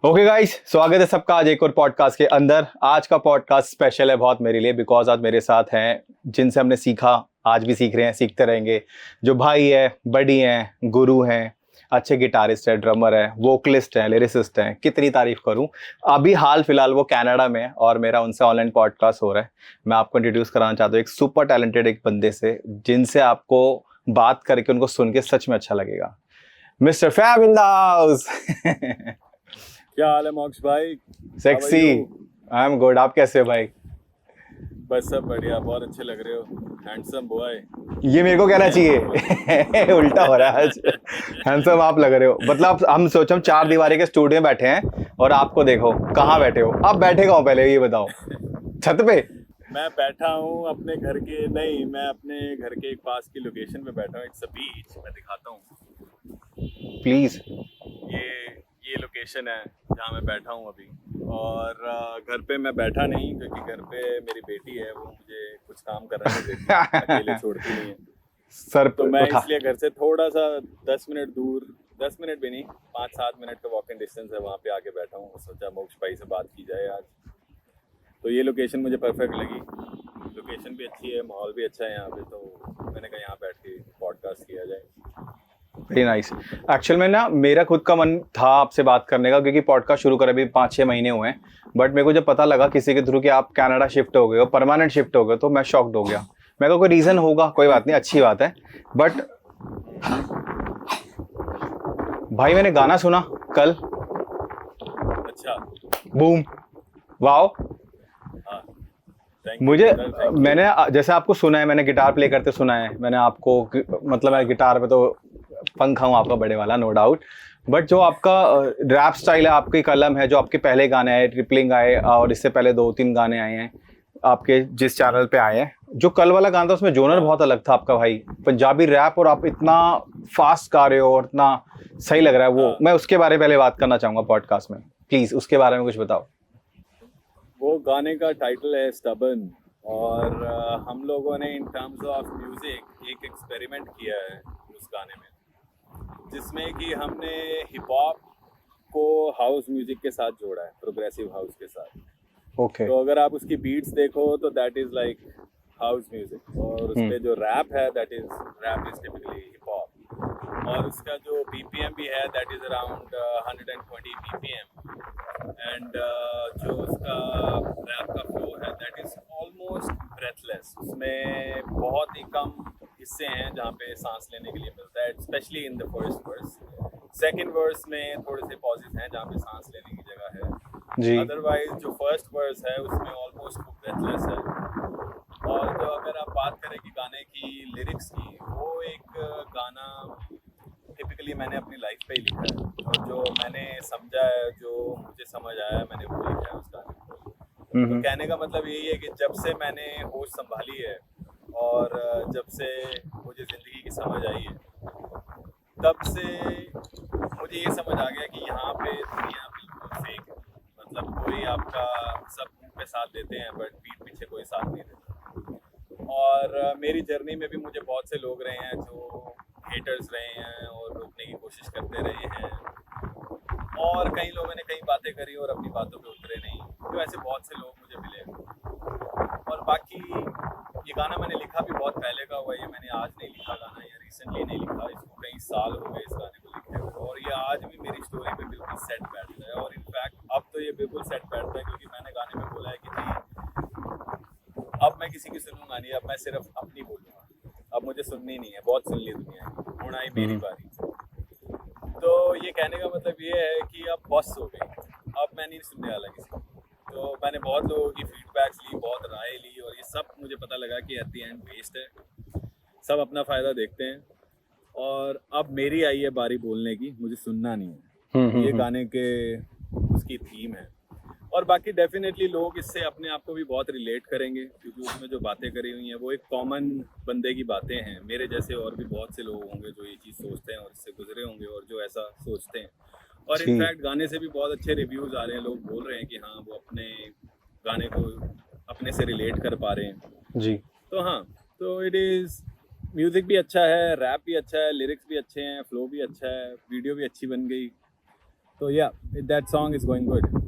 Okay guys, स्वागत है सबका आज एक और पॉडकास्ट के अंदर। आज का पॉडकास्ट स्पेशल है बहुत मेरे लिए, बिकॉज आज मेरे साथ हैं जिनसे हमने सीखा, आज भी सीख रहे हैं, सीखते रहेंगे। जो भाई है, बड़ी हैं, गुरु हैं, अच्छे गिटारिस्ट है, ड्रमर है, वोकलिस्ट है, लिरिसिस्ट हैं। कितनी तारीफ करूं। अभी हाल फिलहाल वो कनाडा में है और मेरा उनसे ऑनलाइन पॉडकास्ट हो रहा है। मैं आपको इंट्रोड्यूस कराना चाहता हूँ एक सुपर टैलेंटेड एक बंदे से, जिनसे आपको बात करके, उनको सुन के सच में अच्छा लगेगा। Mister fam in the house. क्या हाल है मोक्ष भाई? सेक्सी। I am good. आप कैसे हो भाई? बस सब बढ़िया, बहुत अच्छे लग रहे हो, हैंडसम बॉय। ये मेरे को कहना चाहिए। उल्टा हो रहा है आज। हैंडसम आप लग रहे हो। मतलब हम सोचो हम चार दीवारी के स्टूडियो में बैठे हैं और आपको देखो कहाँ बैठे हो। आप बैठे कहाँ हो पहले ये बताओ? छत पे? मैं बैठा हूँ अपने घर के, नहीं मैं अपने घर के एक पास की लोकेशन पे बैठा हूँ। इट्स अ बीच, मैं दिखाता हूँ। प्लीज। ये लोकेशन है जहाँ मैं बैठा हूँ अभी। और घर पे मैं बैठा नहीं, क्योंकि घर पे मेरी बेटी है, वो मुझे कुछ काम करने नहीं देती, अकेले छोड़ती नहीं है। सर तो मैं उठा। इसलिए घर से थोड़ा सा 10 मिनट दूर, 10 मिनट भी नहीं, 5-7 मिनट का वॉकिंग डिस्टेंस है, वहाँ पे आके बैठा हूँ। सोचा मोक्ष भाई से बात की जाए आज। तो ये लोकेशन मुझे परफेक्ट लगी। लोकेशन भी अच्छी है, माहौल भी अच्छा है यहाँ पे, तो मैंने कहा यहाँ बैठ के पॉडकास्ट किया जाए। Very nice. एक्चुअल में ना मेरा खुद का मन था आपसे बात करने का, क्योंकि पॉडकास्ट शुरू करे अभी 5-6 महीने हुए हैं। बट मेरे को जब पता लगा किसी के थ्रू कि आप कनाडा शिफ्ट हो गए हो, परमानेंट शिफ्ट हो गए, तो मैं शॉक्ड हो गया। मेरे को कोई रीज़न होगा, कोई बात नहीं, अच्छी बात है। बट भाई मैंने गाना सुना कल। अच्छा। बूम। वाओ। हाँ, थैंक मुझे यू। मैंने जैसे आपको सुना है, मैंने गिटार प्ले करते सुना है मैंने आपको, मतलब मैं गिटार पे तो पंखा हूँ आपका बड़े वाला, नो डाउट। बट जो आपका रैप स्टाइल है, आपकी कलम है, जो आपके पहले गाने आए, ट्रिपलिंग आए, और इससे पहले 2-3 गाने आए हैं आपके जिस चैनल पे आए हैं, जो कल वाला गाना था उसमें जोनर बहुत अलग था आपका भाई, पंजाबी रैप। और आप इतना फास्ट गा रहे हो और इतना सही लग रहा है वो। मैं उसके बारे में पहले बात करना चाहूंगा पॉडकास्ट में। प्लीज उसके बारे में कुछ बताओ। वो गाने का टाइटल है स्टबर्न। और हम लोगों ने इन टर्म्स ऑफ म्यूजिक एक एक्सपेरिमेंट किया है उस गाने में, जिसमें कि हमने हिप हॉप को हाउस म्यूजिक के साथ जोड़ा है, प्रोग्रेसिव हाउस के साथ। ओके। तो अगर आप उसकी बीट्स देखो तो that is like house music, और उस पे जो रैप है that is rap is typically hip hop. और उसका जो बीपीएम भी है that is around 120 BPM. And जो उसका रैप का फ्लो है दैट इज ऑलमोस्ट ब्रेथलेस। उसमें बहुत ही कम हिस्से हैं जहाँ पे सांस लेने के लिए मिलता है, specially in the first verse. Second verse में थोड़े से पॉजेस हैं जहाँ पे सांस लेने की जगह है। जी। अदरवाइज जो फर्स्ट वर्स है उसमें ऑलमोस्ट ब्रेथलेस है। और जो अगर आप बात करें कि गाने की लिरिक्स की, वो एक गाना टिपिकली मैंने अपनी लाइफ पे ही लिखा है, और जो मैंने समझा है, जो मुझे समझ आया है, मैंने वो लिखा है उस गाने को। तो कहने का मतलब यही है कि जब से मैंने होश संभाली है और जब से मुझे ज़िंदगी की समझ आई है, तब से मुझे ये समझ आ गया कि यहाँ पे दुनिया बिल्कुल फेक है। मतलब कोई आपका सब मुंह पे साथ देते हैं बट पीठ पीछे कोई साथ नहीं देता। और मेरी जर्नी में भी मुझे बहुत से लोग रहे हैं जो हेटर्स रहे हैं और रोकने की कोशिश करते रहे हैं, और कई लोगों ने कई बातें करी और अपनी बातों पे उतरे नहीं। तो ऐसे बहुत से लोग मुझे मिले। और बाकी ये गाना मैंने लिखा भी बहुत पहले का हुआ है, ये मैंने आज नहीं लिखा गाना, या रिसेंटली नहीं लिखा, इसको कई साल हो गए इस गाने को लिखे हुए, और ये आज भी मेरी स्टोरी पे बिल्कुल सेट बैठता है। और इनफैक्ट अब तो ये बिल्कुल सेट बैठता है, क्योंकि मैंने गाने में बोला है कि नहीं, अब मैं किसी की सुनूंगा नहीं, अब मैं सिर्फ अपनी बोलूँगा। अब मुझे सुननी नहीं है, बहुत सुन ली दुनिया की, होना ही मेरी बारी। तो ये कहने का मतलब ये है कि अब बस हो गई, अब मैं नहीं सुनने वाला किसी को। तो मैंने बहुत लोगों की फीडबैक्स ली, बहुत राय ली, और ये सब मुझे पता लगा कि एट द एंड वेस्ट है, सब अपना फ़ायदा देखते हैं। और अब मेरी आई है बारी बोलने की, मुझे सुनना नहीं है। ये गाने के उसकी थीम है। और बाकी डेफिनेटली लोग इससे अपने आप को भी बहुत रिलेट करेंगे, क्योंकि उसमें जो बातें करी हुई हैं वो एक कॉमन बंदे की बातें हैं। मेरे जैसे और भी बहुत से लोग होंगे जो ये चीज़ सोचते हैं और इससे गुजरे होंगे और जो ऐसा सोचते हैं। और जी। इनफैक्ट गाने से भी बहुत अच्छे रिव्यूज़ आ रहे हैं, लोग बोल रहे हैं कि हाँ वो अपने गाने को अपने से रिलेट कर पा रहे हैं। जी। तो हाँ, तो इट इज़, म्यूज़िक भी अच्छा है, रैप भी अच्छा है, लिरिक्स भी अच्छे हैं, फ्लो भी अच्छा है, वीडियो भी अच्छी बन गई। तो या that song is going good.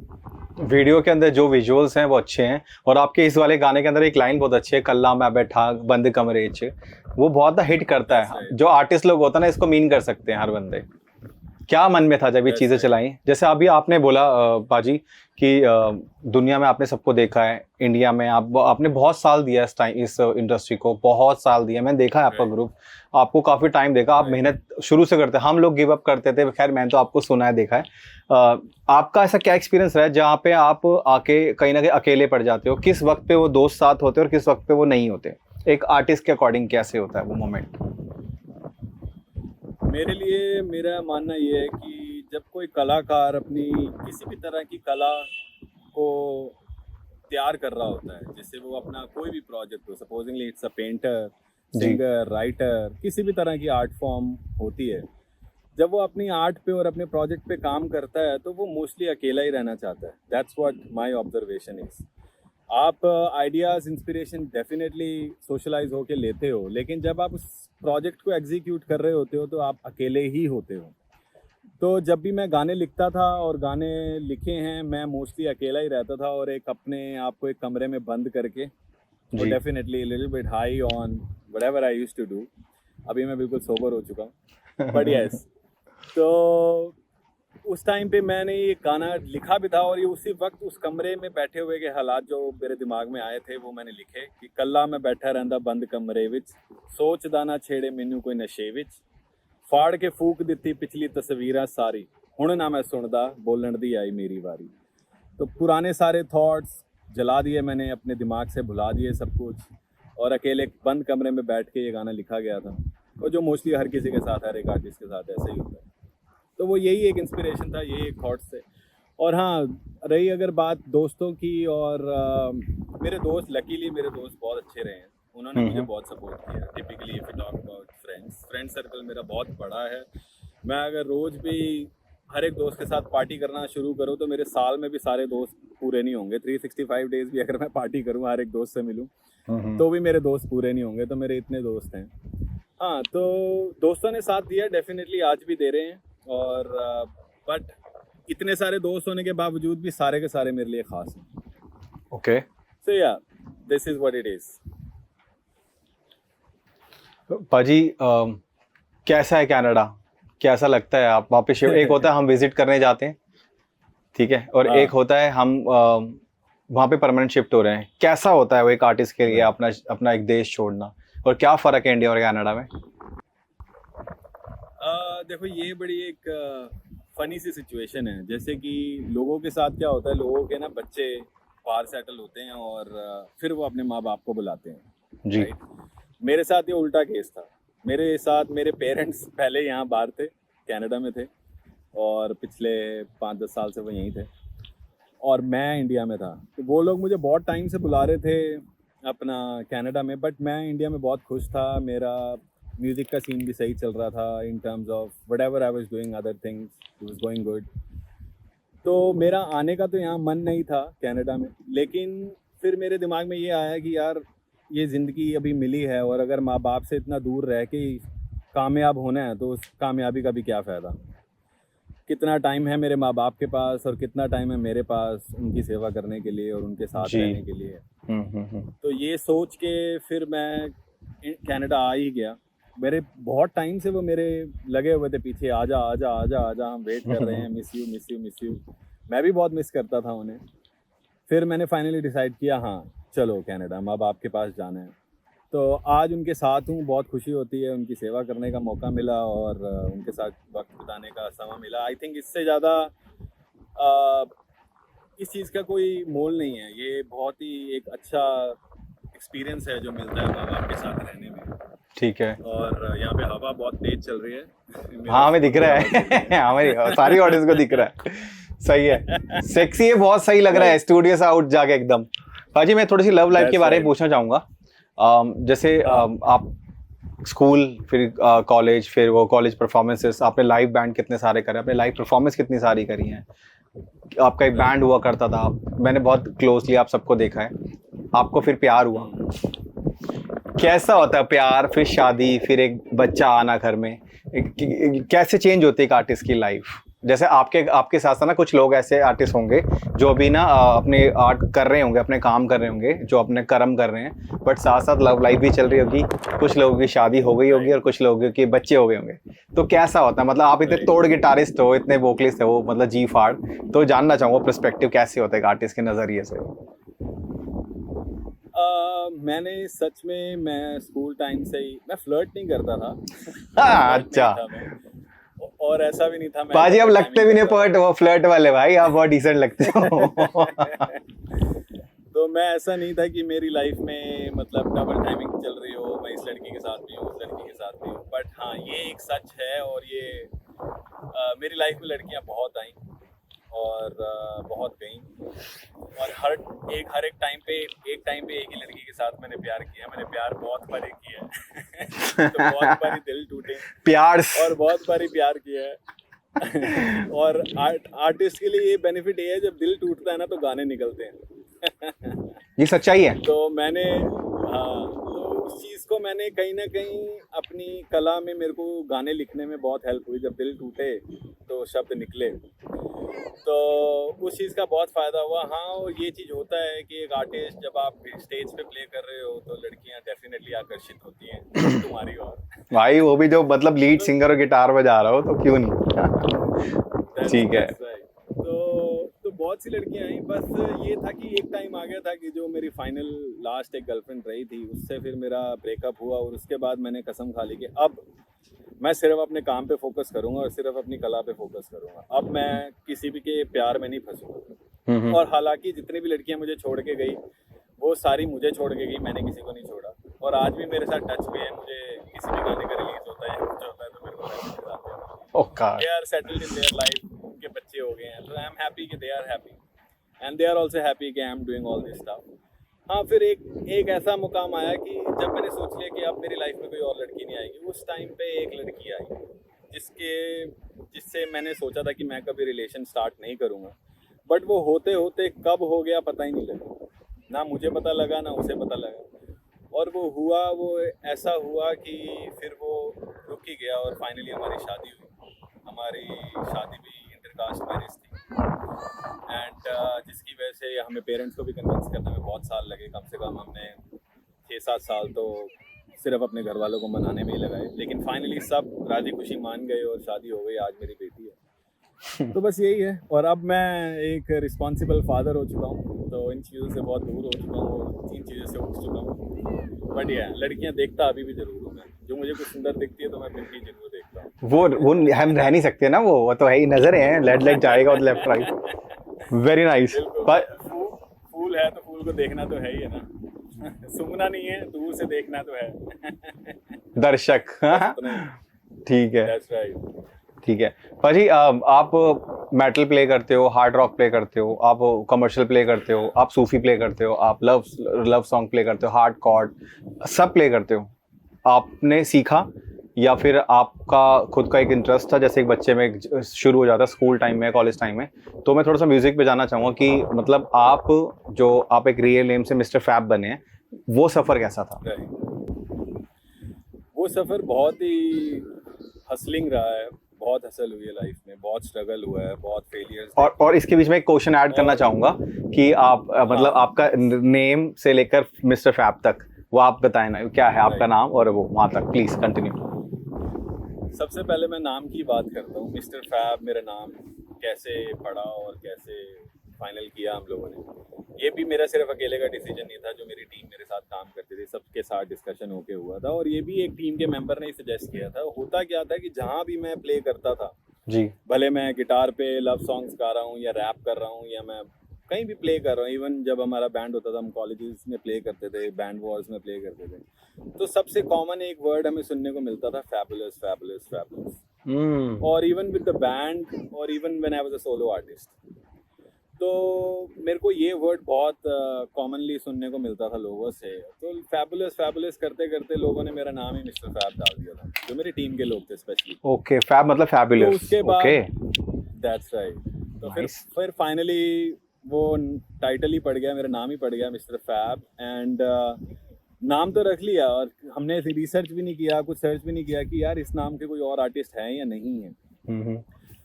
Video के अंदर जो विजुअल्स हैं वो अच्छे हैं, और आपके इस वाले गाने के अंदर एक लाइन बहुत अच्छी है, कल्ला मैं बैठा बंद कमरे च, वो बहुत हिट करता है। That's right. जो आर्टिस्ट लोग होता है ना, इसको मीन कर सकते हैं हर बंदे। क्या मन में था जब ये That's चीजें right. चलाई? जैसे अभी आपने बोला पाजी कि दुनिया में आपने सबको देखा है, इंडिया में आपने बहुत साल दिया इस इंडस्ट्री को, बहुत साल दिया। मैंने देखा है आपका Right. ग्रुप, आपको काफी टाइम देखा, आप Right. मेहनत शुरू से करते हैं। हम लोग गिव अप करते थे, खैर मैंने तो आपको सुना है, देखा है। आपका ऐसा क्या एक्सपीरियंस रहा है जहाँ पे आप आके कहीं ना कहीं अकेले पड़ जाते हो? किस वक्त पे वो दोस्त साथ होते हैं और किस वक्त पे वो नहीं होते? एक आर्टिस्ट के अकॉर्डिंग कैसे होता है वो मोमेंट? मेरे लिए मेरा मानना ये है कि जब कोई कलाकार अपनी किसी भी तरह की कला को तैयार कर रहा होता है, जैसे वो अपना कोई भी प्रोजेक्ट हो, सपोजिंगली इट्स अ पेंटर, जी। सिंगर, राइटर, किसी भी तरह की आर्ट फॉर्म होती है, जब वो अपनी आर्ट पे और अपने प्रोजेक्ट पे काम करता है तो वो मोस्टली अकेला ही रहना चाहता है। That's what my observation is. आप आइडियाज, इंस्पिरेशन डेफिनेटली सोशलाइज होके लेते हो, लेकिन जब आप उस प्रोजेक्ट को एग्जीक्यूट कर रहे होते हो तो आप अकेले ही होते हो। तो जब भी मैं गाने लिखता था और गाने लिखे हैं, मैं मोस्टली अकेला ही रहता था, और एक अपने आप को एक कमरे में बंद करके, और जी। Definitely little bit high on whatever I used to do. अभी मैं बिल्कुल सोबर हो चुका हूँ, बट यस। तो उस टाइम पे मैंने ये गाना लिखा भी था, और ये उसी वक्त उस कमरे में बैठे हुए के हालात जो मेरे दिमाग में आए थे वो मैंने लिखे कि कल्ला मैं बैठा रहंदा बंद कमरे विच, सोचदा ना छेड़े मैनू कोई नशे विच, फाड़ के फूक दित्ती पिछली तस्वीरां सारी, हुण ना मैं सुनदा बोलण दी आई मेरी वारी। तो पुराने सारे थॉट्स जला दिए मैंने, अपने दिमाग से भुला दिए सब कुछ, और अकेले एक बंद कमरे में बैठ के ये गाना लिखा गया था, और जो मोस्टली हर किसी के साथ, हर एक आर्टिस्ट के साथ ऐसे ही होता है। तो वो यही एक इंस्पिरेशन था, यही एक थॉट्स थे। और हाँ, रही अगर बात दोस्तों की, और मेरे दोस्त, लकीली मेरे दोस्त बहुत अच्छे रहे हैं, उन्होंने मुझे बहुत सपोर्ट किया। Typically if you talk about friend circle मेरा बहुत बड़ा है। मैं अगर रोज़ भी हर एक दोस्त के साथ पार्टी करना शुरू करूँ तो मेरे साल में भी सारे दोस्त पूरे नहीं होंगे। 365 डेज भी अगर मैं पार्टी करूँ, हर एक दोस्त से मिलूँ, तो भी मेरे दोस्त पूरे नहीं होंगे। तो मेरे इतने दोस्त हैं। हाँ, तो दोस्तों ने साथ दिया, डेफिनेटली आज भी दे रहे हैं, और बट इतने सारे दोस्त होने के बावजूद भी सारे के सारे मेरे लिए खास हैं। ओके। सो या this is what it is. पाजी, कैसा है कनाडा? कैसा लगता है? आप वहाँ पे एक होता है हम विजिट करने जाते हैं, ठीक है, और हाँ। एक होता है हम वहाँ पे परमानेंट शिफ्ट हो रहे हैं। कैसा होता है वो एक आर्टिस्ट के लिए अपना एक देश छोड़ना, और क्या फर्क है इंडिया और कनाडा में? देखो, ये बड़ी एक फनी सी सिचुएशन है। जैसे कि लोगों के साथ क्या होता है, लोगों के ना बच्चे बाहर सेटल होते हैं और फिर वो अपने माँ बाप को बुलाते हैं, जी। राइट? मेरे साथ ये उल्टा केस था। मेरे साथ मेरे पेरेंट्स पहले यहाँ बाहर थे, कनाडा में थे, और पिछले 5-10 साल से वो यहीं थे, और मैं इंडिया में था। तो वो लोग मुझे बहुत टाइम से बुला रहे थे अपना कनाडा में, बट मैं इंडिया में बहुत खुश था। मेरा म्यूज़िक का सीन भी सही चल रहा था, in terms of whatever I was doing other things, it was going good. तो मेरा आने का तो यहाँ मन नहीं था कनाडा में, लेकिन फिर मेरे दिमाग में ये आया कि यार, ये ज़िंदगी अभी मिली है, और अगर माँ बाप से इतना दूर रह के कामयाब होना है तो उस कामयाबी का भी क्या फ़ायदा। कितना टाइम है मेरे माँ बाप के पास, और कितना टाइम है मेरे पास उनकी सेवा करने के लिए और उनके साथ जी। रहने के लिए। तो ये सोच के फिर मैं कनाडा आ ही गया। मेरे बहुत टाइम से वो मेरे लगे हुए थे पीछे, आजा आजा आजा आजा, हम वेट कर रहे हैं, miss you miss you miss you. मैं भी बहुत मिस करता था उन्हें। फिर मैंने फाइनली डिसाइड किया, हाँ चलो कनाडा, माँ बाप के पास जाना है। तो आज उनके साथ हूँ, बहुत खुशी होती है, उनकी सेवा करने का मौका मिला और उनके साथ वक्त बिताने का समय मिला। आई थिंक इससे ज़्यादा इस चीज़ का कोई मोल नहीं है। ये बहुत ही एक अच्छा एक्सपीरियंस है जो मिलता है माँ बाप के साथ रहने में। ठीक है। और यहाँ पे हवा बहुत तेज चल रही है। हाँ, हमें दिख रहा है। हमारी सारी ऑडियंस को दिख रहा है। सही है, सेक्सी है, बहुत सही लग रहा है स्टूडियो से आउट जाके एकदम। भाजी, मैं थोड़ी सी लव लाइफ के बारे में पूछना चाहूंगा। जैसे आप स्कूल, फिर कॉलेज, फिर वो कॉलेज परफॉर्मेंसेस, आपने लाइव बैंड कितने सारे करे, आपने लाइव परफॉर्मेंस कितनी सारी करी हैं, आपका एक बैंड हुआ करता था, मैंने बहुत क्लोजली आप सबको देखा है। आपको फिर प्यार हुआ, कैसा होता है प्यार, फिर शादी, फिर एक बच्चा आना घर में, कैसे चेंज होती है एक आर्टिस्ट की लाइफ? जैसे आपके साथ साथ ना कुछ लोग ऐसे आर्टिस्ट होंगे जो अभी ना अपने आर्ट कर रहे होंगे, अपने काम कर रहे होंगे, जो अपने कर्म कर रहे हैं, बट साथ साथ लव लाइफ भी चल रही होगी, कुछ लोगों की शादी हो गई होगी और कुछ लोगों के बच्चे हो गए होंगे। तो कैसा होता है, मतलब आप इतने तोड़ गिटारिस्ट हो, इतने वोकलिस्ट हो, मतलब जी फाड़, तो जानना चाहूंगा पर्सपेक्टिव कैसे होता है एक आर्टिस्ट के नजरिए से। मैंने सच में, मैं स्कूल टाइम से ही मैं फ्लर्ट नहीं करता था। हाँ, फ्लर्ट नहीं अच्छा। था मैं, और ऐसा भी नहीं था मैं बाजी अब डबल लगते भी टाइमिंग नहीं करता पर्ट वो फ्लर्ट वाले भाई, आप बहुत डिसेंट लगते हो। था। तो मैं ऐसा नहीं था कि मेरी लाइफ में मतलब डबल टाइमिंग चल रही हो, मैं इस लड़की के साथ भी हूँ, उस लड़की के साथ भी हूँ। बट हाँ, ये एक सच है, और ये मेरी लाइफ में लड़कियाँ बहुत आई और बहुत गई, और हर एक टाइम पे एक ही लड़की के साथ मैंने प्यार किया। मैंने प्यार बहुत बारी किया है। तो बहुत बारी दिल टूटे प्यार और बहुत बारी प्यार किया है। और आर्टिस्ट के लिए ये बेनिफिट ये है, जब दिल टूटता है ना तो गाने निकलते हैं। ये सच्चाई है। तो मैंने, हाँ, तो उस चीज़ को मैंने कहीं ना कहीं अपनी कला में, मेरे को गाने लिखने में बहुत हेल्प हुई। जब दिल टूटे तो शब्द निकले, तो उस चीज़ का बहुत फ़ायदा हुआ। हाँ, और ये चीज़ होता है कि एक आर्टिस्ट जब आप स्टेज पे प्ले कर रहे हो तो लड़कियां डेफिनेटली आकर्षित होती हैं तुम्हारी ओर। भाई वो भी जो मतलब लीड सिंगर और गिटार बजा रहा हो तो क्यों नहीं। ठीक है। That's right. तो बहुत सी लड़कियां आई। बस ये था कि एक टाइम आ गया था कि जो मेरी फाइनल लास्ट एक गर्लफ्रेंड रही थी, उससे फिर मेरा ब्रेकअप हुआ, और उसके बाद मैंने कसम खा ली कि अब मैं सिर्फ अपने काम पे फोकस करूंगा और सिर्फ अपनी कला पे फोकस करूंगा। अब मैं किसी भी के प्यार में नहीं फंसूंगा। और हालांकि जितनी भी लड़कियां मुझे छोड़ के गई, वो सारी मुझे छोड़ के गई, मैंने किसी को नहीं छोड़ा। और आज भी मेरे साथ टच में है। मुझे किसी भी गाने का रिलीज होता है या कुछ होता है तो मेरे को मैसेज आते हैं। They are settled in their life, उनके बच्चे हो गए हैं, तो आई एम हैप्पी कि they are happy, and they are also happy कि I am doing all this stuff. हाँ, फिर एक ऐसा मुकाम आया कि जब मैंने सोच लिया कि अब मेरी लाइफ में कोई और लड़की नहीं आएगी। उस टाइम पे एक लड़की आई जिससे मैंने सोचा था कि मैं कभी रिलेशन स्टार्ट नहीं करूँगा, बट वो होते होते कब हो गया पता ही नहीं लगा। ना मुझे पता लगा, ना उसे पता लगा, और वो ऐसा हुआ कि फिर वो रुक ही गया, और फाइनली हमारी शादी हुई। हमारी शादी भी इंटरकास्ट मैरिज थी, एंड जिसकी वजह से हमें पेरेंट्स को भी कन्विंस करने में बहुत साल लगे। कम से कम हमने 6-7 साल तो सिर्फ अपने घर वालों को मनाने में ही लगाए, लेकिन फाइनली सब राजी खुशी मान गए और शादी हो गई। आज मेरी बेटी है। तो बस यही है। और अब मैं एक रिस्पॉन्सिबल फादर हो चुका हूँ, तो इन चीज़ों से बहुत दूर हो चुका हूँ और इन चीज़ों से उठ चुका हूँ। बट ये लड़कियाँ देखता अभी भी जरूर हूँ मैं। जो मुझे कुछ सुंदर दिखती है तो मैं फिर भी जरूर देखता हूँ। वो हम रह नहीं सकते ना, वो तो है ही, नजरें हैं, लेट जाएगा और लेफ्ट राइट। Very nice. फूल है तो फूल को देखना तो है ही है ना। सूंघना नहीं है, दूर से देखना तो है। दर्शक। ठीक है। That's right. ठीक है पाजी, आप मेटल प्ले करते हो, हार्ड रॉक प्ले करते हो, आप कमर्शियल प्ले करते हो, आप सूफी प्ले करते हो, आप लव सॉन्ग प्ले करते हो, हार्ड कॉर्ड सब प्ले करते हो। आपने सीखा या फिर आपका खुद का एक इंटरेस्ट था, जैसे एक बच्चे में शुरू हो जाता है स्कूल टाइम में, कॉलेज टाइम में? तो मैं थोड़ा सा म्यूजिक पे जाना चाहूँगा कि मतलब आप एक रियल नेम से मिस्टर फैब बने हैं, वो सफ़र कैसा था? वो सफ़र बहुत ही हसलिंग रहा है। बहुत हसल हुई है लाइफ में, बहुत स्ट्रगल हुआ है, बहुत फेलियर्स। और इसके बीच में एक क्वेश्चन ऐड करना चाहूँगा कि आप मतलब आपका नेम से लेकर मिस्टर फैब तक वो आप बताएं ना, क्या है आपका नाम और वो वहाँ तक, प्लीज कंटिन्यू। सबसे पहले मैं नाम की बात करता हूँ। मिस्टर फैब मेरा नाम कैसे पड़ा और कैसे फाइनल किया हम लोगों ने, ये भी मेरा सिर्फ अकेले का डिसीजन नहीं था। जो मेरी टीम मेरे साथ काम करती थी, सबके साथ डिस्कशन होके हुआ था, और ये भी एक टीम के मेंबर ने ही सजेस्ट किया था। होता क्या था कि जहाँ भी मैं प्ले करता था जी, भले मैं गिटार पे लव सॉन्ग्स गा रहा हूँ या रैप कर रहा हूँ या मैं कहीं भी प्ले कर रहा हूँ, इवन जब हमारा बैंड होता था हम कॉलेजेस में प्ले करते थे, बैंड वॉर्स में प्ले करते थे, तो सबसे कॉमन एक वर्ड हमें सुनने को मिलता था, फैबुलस फैबुलस फैबुलस। और इवन विद द बैंड और even when I was a solo artist, तो मेरे को ये वर्ड बहुत कॉमनली सुनने को मिलता था लोगों से। तो फैबुलस फैबुलस करते करते लोगों ने मेरा नाम ही मिस्टर फैब डाल दिया था, जो मेरी टीम के लोग थे स्पेशली। ओके, फैब मतलब फैबुलस। तो उसके बाद दैट्स राइट। तो फिर फाइनली वो टाइटल ही पड़ गया, मेरा नाम ही पड़ गया मिस्टर फैब। एंड नाम तो रख लिया, और हमने रिसर्च भी नहीं किया, कुछ सर्च भी नहीं किया कि यार इस नाम के कोई और आर्टिस्ट है या नहीं है।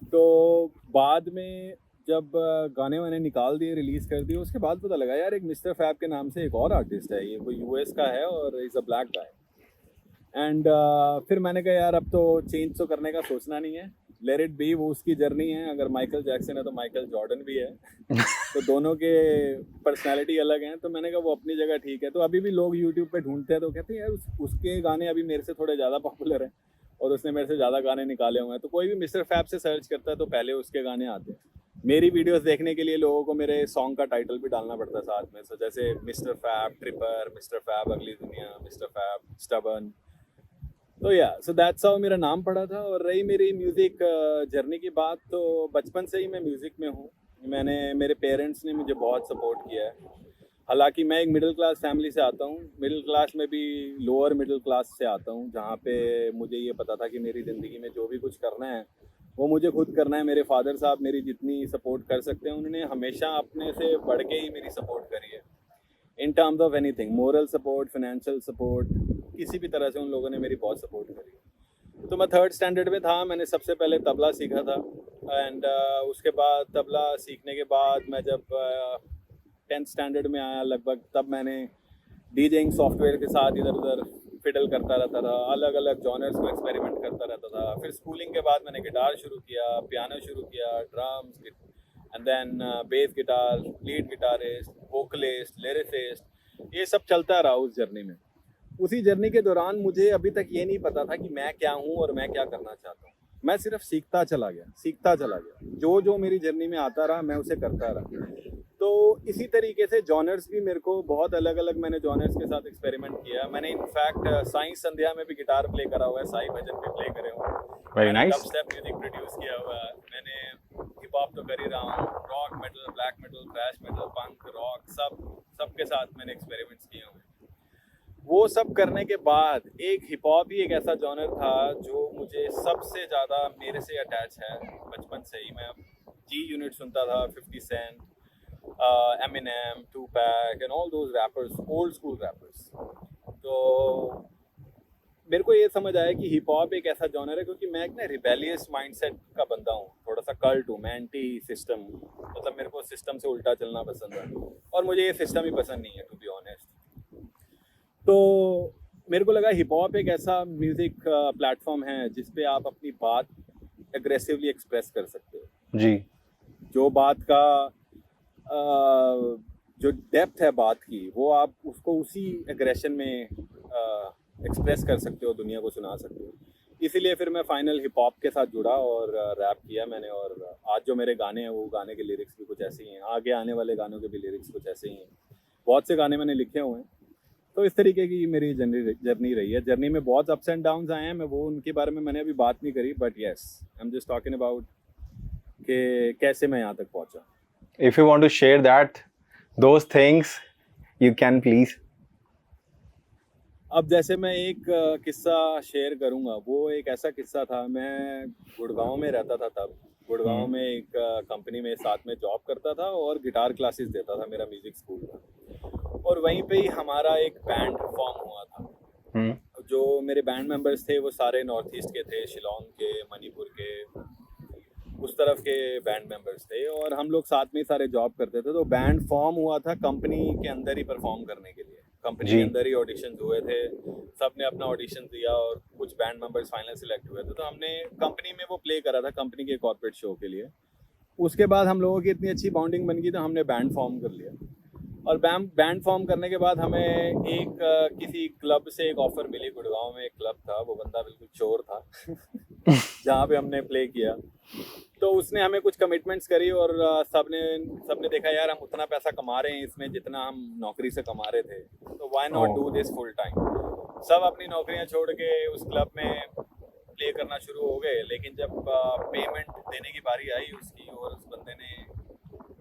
तो बाद में जब गाने वाने निकाल दिए, रिलीज़ कर दिए, उसके बाद पता लगा यार एक मिस्टर फैब के नाम से एक और आर्टिस्ट है, ये कोई यूएस का है और is a black guy. And फिर मैंने कहा यार अब तो चेंज तो करने का सोचना नहीं है, लेट इट बी, वो उसकी जर्नी है। अगर माइकल जैक्सन है तो माइकल जॉर्डन भी है, तो दोनों के पर्सनालिटी अलग हैं। तो मैंने कहा वो अपनी जगह ठीक है। तो अभी भी लोग यूट्यूब पे ढूंढते हैं तो कहते हैं यार उसके गाने अभी मेरे से थोड़े ज़्यादा पॉपुलर हैं और उसने मेरे से ज़्यादा गाने निकाले हुए हैं। तो कोई भी मिस्टर फैब से सर्च करता है तो पहले उसके गाने आते हैं। मेरी वीडियोस देखने के लिए लोगों को मेरे सॉन्ग का टाइटल भी डालना पड़ता है साथ में। सो जैसे mister Fab Tripper, mister Fab अगली दुनिया, मिस्टर फैब स्टबर्न। तो या सो दैट्स हाउ मेरा नाम पड़ा था। और रही मेरी म्यूज़िक जर्नी की बात, तो बचपन से ही मैं म्यूज़िक में हूँ। मेरे पेरेंट्स ने मुझे बहुत सपोर्ट किया है। हालांकि मैं एक मिडिल क्लास फैमिली से आता हूँ, मिडिल क्लास में भी लोअर मिडिल क्लास से आता हूँ, जहाँ पे मुझे ये पता था कि मेरी ज़िंदगी में जो भी कुछ करना है वो मुझे खुद करना है। मेरे फादर साहब मेरी जितनी सपोर्ट कर सकते हैं उन्होंने हमेशा अपने से बढ़ के ही मेरी सपोर्ट करी है, in terms of anything, moral support, financial support, किसी भी तरह से उन लोगों ने मेरी बहुत सपोर्ट करी। तो मैं 3rd स्टैंडर्ड में था, मैंने सबसे पहले तबला सीखा था। एंड उसके बाद तबला सीखने के बाद मैं जब 10th स्टैंडर्ड में आया लगभग, तब मैंने डीजेइंग सॉफ्टवेयर के साथ इधर उधर फिडल करता रहता था, अलग अलग जॉनर्स को एक्सपेरिमेंट करता रहता था। फिर स्कूलिंग के बाद मैंने गिटार शुरू किया, पियानो शुरू किया, drums, and then bass guitar, lead guitarist, vocalist, lyricist, ये सब चलता रहा उस जर्नी में। उसी जर्नी के दौरान मुझे अभी तक ये नहीं पता था कि मैं क्या हूँ और मैं क्या करना चाहता हूँ। मैं सिर्फ सीखता चला गया, जो जो मेरी जर्नी में आता रहा मैं उसे करता रहा। तो इसी तरीके से जॉनर्स भी मेरे को बहुत अलग अलग, मैंने जॉनर्स के साथ एक्सपेरिमेंट किया। मैंने इनफैक्ट साई संध्या में भी गिटार प्ले करा हुआ है, साई भजन भी प्ले करे हुए हैं, very nice. Dubstep music produce किया हुआ है मैंने, हिप हॉप तो कर ही रहा हूँ, rock metal, black metal, thrash metal, punk, rock, सबके साथ मैंने एक्सपेरिमेंट्स किए हुए हैं। वो सब करने के बाद एक हिप हॉप ही एक ऐसा जॉनर था जो मुझे सबसे ज़्यादा मेरे से अटैच है। बचपन से ही मैं जी यूनिट सुनता था, 50 Cent, Eminem, Tupac and all those rappers, old school rappers. तो मेरे को ये समझ आया कि हिप हॉप एक ऐसा जॉनर है, क्योंकि मैं एक ना रिबेलियस माइंडसेट का बंदा हूँ, थोड़ा सा कल्ट हूँ मैं, एंटी सिस्टम, मतलब मेरे को सिस्टम से उल्टा चलना पसंद है और मुझे ये सिस्टम ही पसंद नहीं है, टू बी ऑनेस्ट। तो मेरे को लगा हिप हॉप एक ऐसा म्यूज़िक प्लेटफॉर्म है जिस पे आप अपनी बात एग्रेसिवली एक्सप्रेस कर सकते हो। जी। जो बात का जो डेप्थ है बात की, वो आप उसको उसी एग्रेशन में एक्सप्रेस कर सकते हो, दुनिया को सुना सकते हो। इसीलिए फिर मैं फाइनल हिप हॉप के साथ जुड़ा और रैप किया मैंने। और आज जो मेरे गाने हैं वो गाने के लिरिक्स भी कुछ ऐसे ही हैं, आगे आने वाले गानों के भी लिरिक्स कुछ ऐसे ही हैं। बहुत से गाने मैंने लिखे हुए हैं। तो इस तरीके की मेरी जर्नी रही है। जर्नी में बहुत अप्स एंड डाउन्स आए हैं, मैं वो उनके बारे में मैंने अभी बात नहीं करी, but yes I am just talking about कि कैसे मैं यहाँ तक पहुँचा। If you want to share those things, you can please. अब जैसे मैं एक किस्सा शेयर करूँगा, वो एक ऐसा किस्सा था। मैं गुड़गांव में रहता था तब। गुड़गांव में एक कंपनी में साथ में जॉब करता था और गिटार क्लासेस देता था, मेरा म्यूज़िक स्कूल था। और वहीं पे ही हमारा एक बैंड फॉर्म हुआ था। जो मेरे बैंड मेंबर्स थे वो सारे नॉर्थ ईस्ट के थे, शिलोंग के, मणिपुर के, उस तरफ के बैंड मेंबर्स थे। और हम लोग साथ में ही सारे जॉब करते थे। तो बैंड फॉर्म हुआ था कंपनी के अंदर ही परफॉर्म करने के लिए। कंपनी के अंदर ही ऑडिशंस हुए थे, सब ने अपना ऑडिशन दिया और कुछ बैंड मेंबर्स फाइनल सिलेक्ट हुए थे। तो हमने कंपनी में वो प्ले करा था कंपनी के कॉर्पोरेट शो के लिए। उसके बाद हम लोगों की इतनी अच्छी बॉन्डिंग बन गई तो हमने बैंड फॉर्म कर लिया। और बैंड फॉर्म करने के बाद हमें एक किसी क्लब से एक ऑफ़र मिली। गुड़गांव में एक क्लब था, वो बंदा बिल्कुल चोर था जहाँ पे हमने प्ले किया। तो उसने हमें कुछ कमिटमेंट्स करी और सबने देखा यार हम उतना पैसा कमा रहे हैं इसमें जितना हम नौकरी से कमा रहे थे, तो why not do this full time. सब अपनी नौकरियां छोड़ के उस क्लब में प्ले करना शुरू हो गए। लेकिन जब पेमेंट देने की बारी आई उसकी, और उस बंदे ने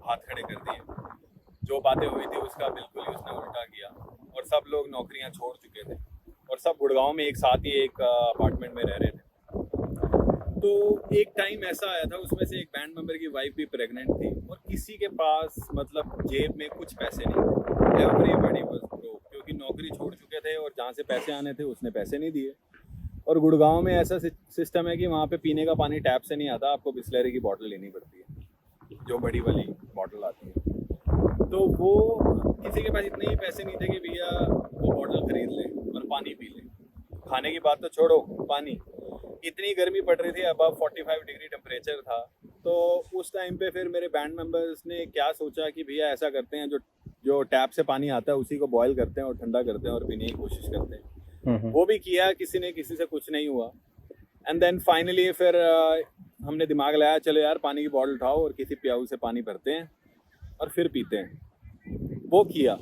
हाथ खड़े कर दिए, जो बातें हुई थी उसका बिल्कुल ही उसने उल्टा किया। और सब लोग नौकरियां छोड़ चुके थे और सब गुड़गांव में एक साथ ही एक अपार्टमेंट में रह रहे थे। तो एक टाइम ऐसा आया था, उसमें से एक बैंड मेंबर की वाइफ भी प्रेग्नेंट थी और किसी के पास मतलब जेब में कुछ पैसे नहीं थे। एवरीबॉडी वाज ब्रोक, क्योंकि नौकरी छोड़ चुके थे और जहाँ से पैसे आने थे उसने पैसे नहीं दिए। और गुड़गांव में ऐसा सिस्टम है कि वहाँ पे पीने का पानी टैप से नहीं आता, आपको बिस्लरी की बॉटल लेनी पड़ती है, जो बड़ी वाली बॉटल आती है। तो वो किसी के पास इतने ही पैसे नहीं थे कि भैया वो बॉटल खरीद ले और पानी पी ले। खाने की बात तो छोड़ो, पानी, इतनी गर्मी पड़ रही थी, अबव 45 डिग्री टेम्परेचर था। तो उस टाइम पे फिर मेरे बैंड मेंबर्स ने क्या सोचा कि भैया ऐसा करते हैं, जो टैप से पानी आता है उसी को बॉयल करते हैं और ठंडा करते हैं और पीने की कोशिश करते हैं। वो भी किया, किसी से कुछ नहीं हुआ। एंड देन फाइनली फिर हमने दिमाग लगाया, चलो यार पानी की बॉटल उठाओ और किसी प्याऊ से पानी भरते हैं और फिर पीते हैं। वो किया।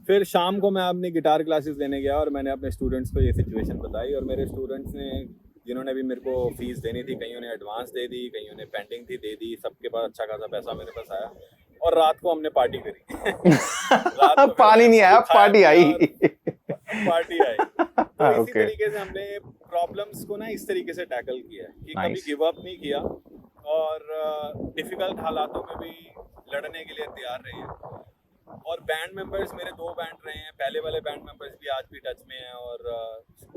फिर शाम को मैं अपनी गिटार क्लासेस लेने गया और मैंने अपने स्टूडेंट्स को ये सिचुएशन बताई, और मेरे स्टूडेंट्स ने, जिन्होंने भी मेरे को फीस देनी थी, कईयों ने एडवांस दे दी, कईयों ने पेंडिंग थी दे दी, सबके पास अच्छा खासा पैसा मेरे पास आया और रात को हमने पार्टी करी। रात को पानी नहीं आया, पार्टी आई। पार्टी आई। तो इसी तरीके से हमने प्रॉब्लम्स को ना इस तरीके से टैकल किया है कि कभी गिव अप नहीं किया और डिफिकल्ट हालातों में भी लड़ने के लिए तैयार रहे हैं। और बैंड मेंबर्स, मेरे 2 बैंड रहे हैं, पहले वाले बैंड मेंबर्स भी आज भी टच में हैं और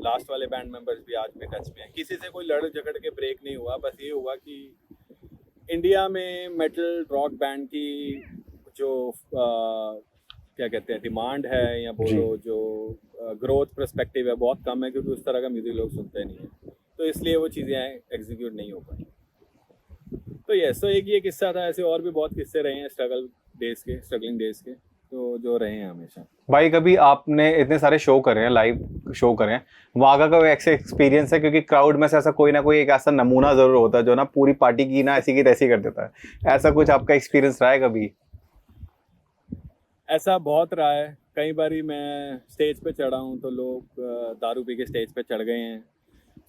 लास्ट वाले बैंड मेंबर्स भी आज भी टच में हैं। किसी से कोई लड़ झगड़ के ब्रेक नहीं हुआ। बस ये हुआ कि इंडिया में मेटल रॉक बैंड की जो क्या कहते हैं डिमांड है, या बोलो जो ग्रोथ पर्सपेक्टिव है, बहुत कम है, क्योंकि उस तरह का म्यूजिक लोग सुनते नहीं है। तो इसलिए वो चीज़ें एग्जीक्यूट नहीं हो पाई। तो यस, तो एक ये किस्सा था। ऐसे और भी बहुत किस्से रहे हैं स्ट्रगलिंग डेज के, तो जो रहे हैं हमेशा। भाई कभी आपने इतने सारे शो करे हैं, लाइव शो करे हैं, वहाँ का कोई ऐसे एक्सपीरियंस है? क्योंकि क्राउड में से ऐसा कोई ना कोई एक ऐसा नमूना जरूर होता है जो ना पूरी पार्टी की ना ऐसी की तैसी कर देता है। ऐसा कुछ आपका एक्सपीरियंस रहा है कभी? ऐसा बहुत रहा है। कई बारी मैं स्टेज पे चढ़ा हूँ तो लोग दारू पी के स्टेज पे चढ़ गए हैं।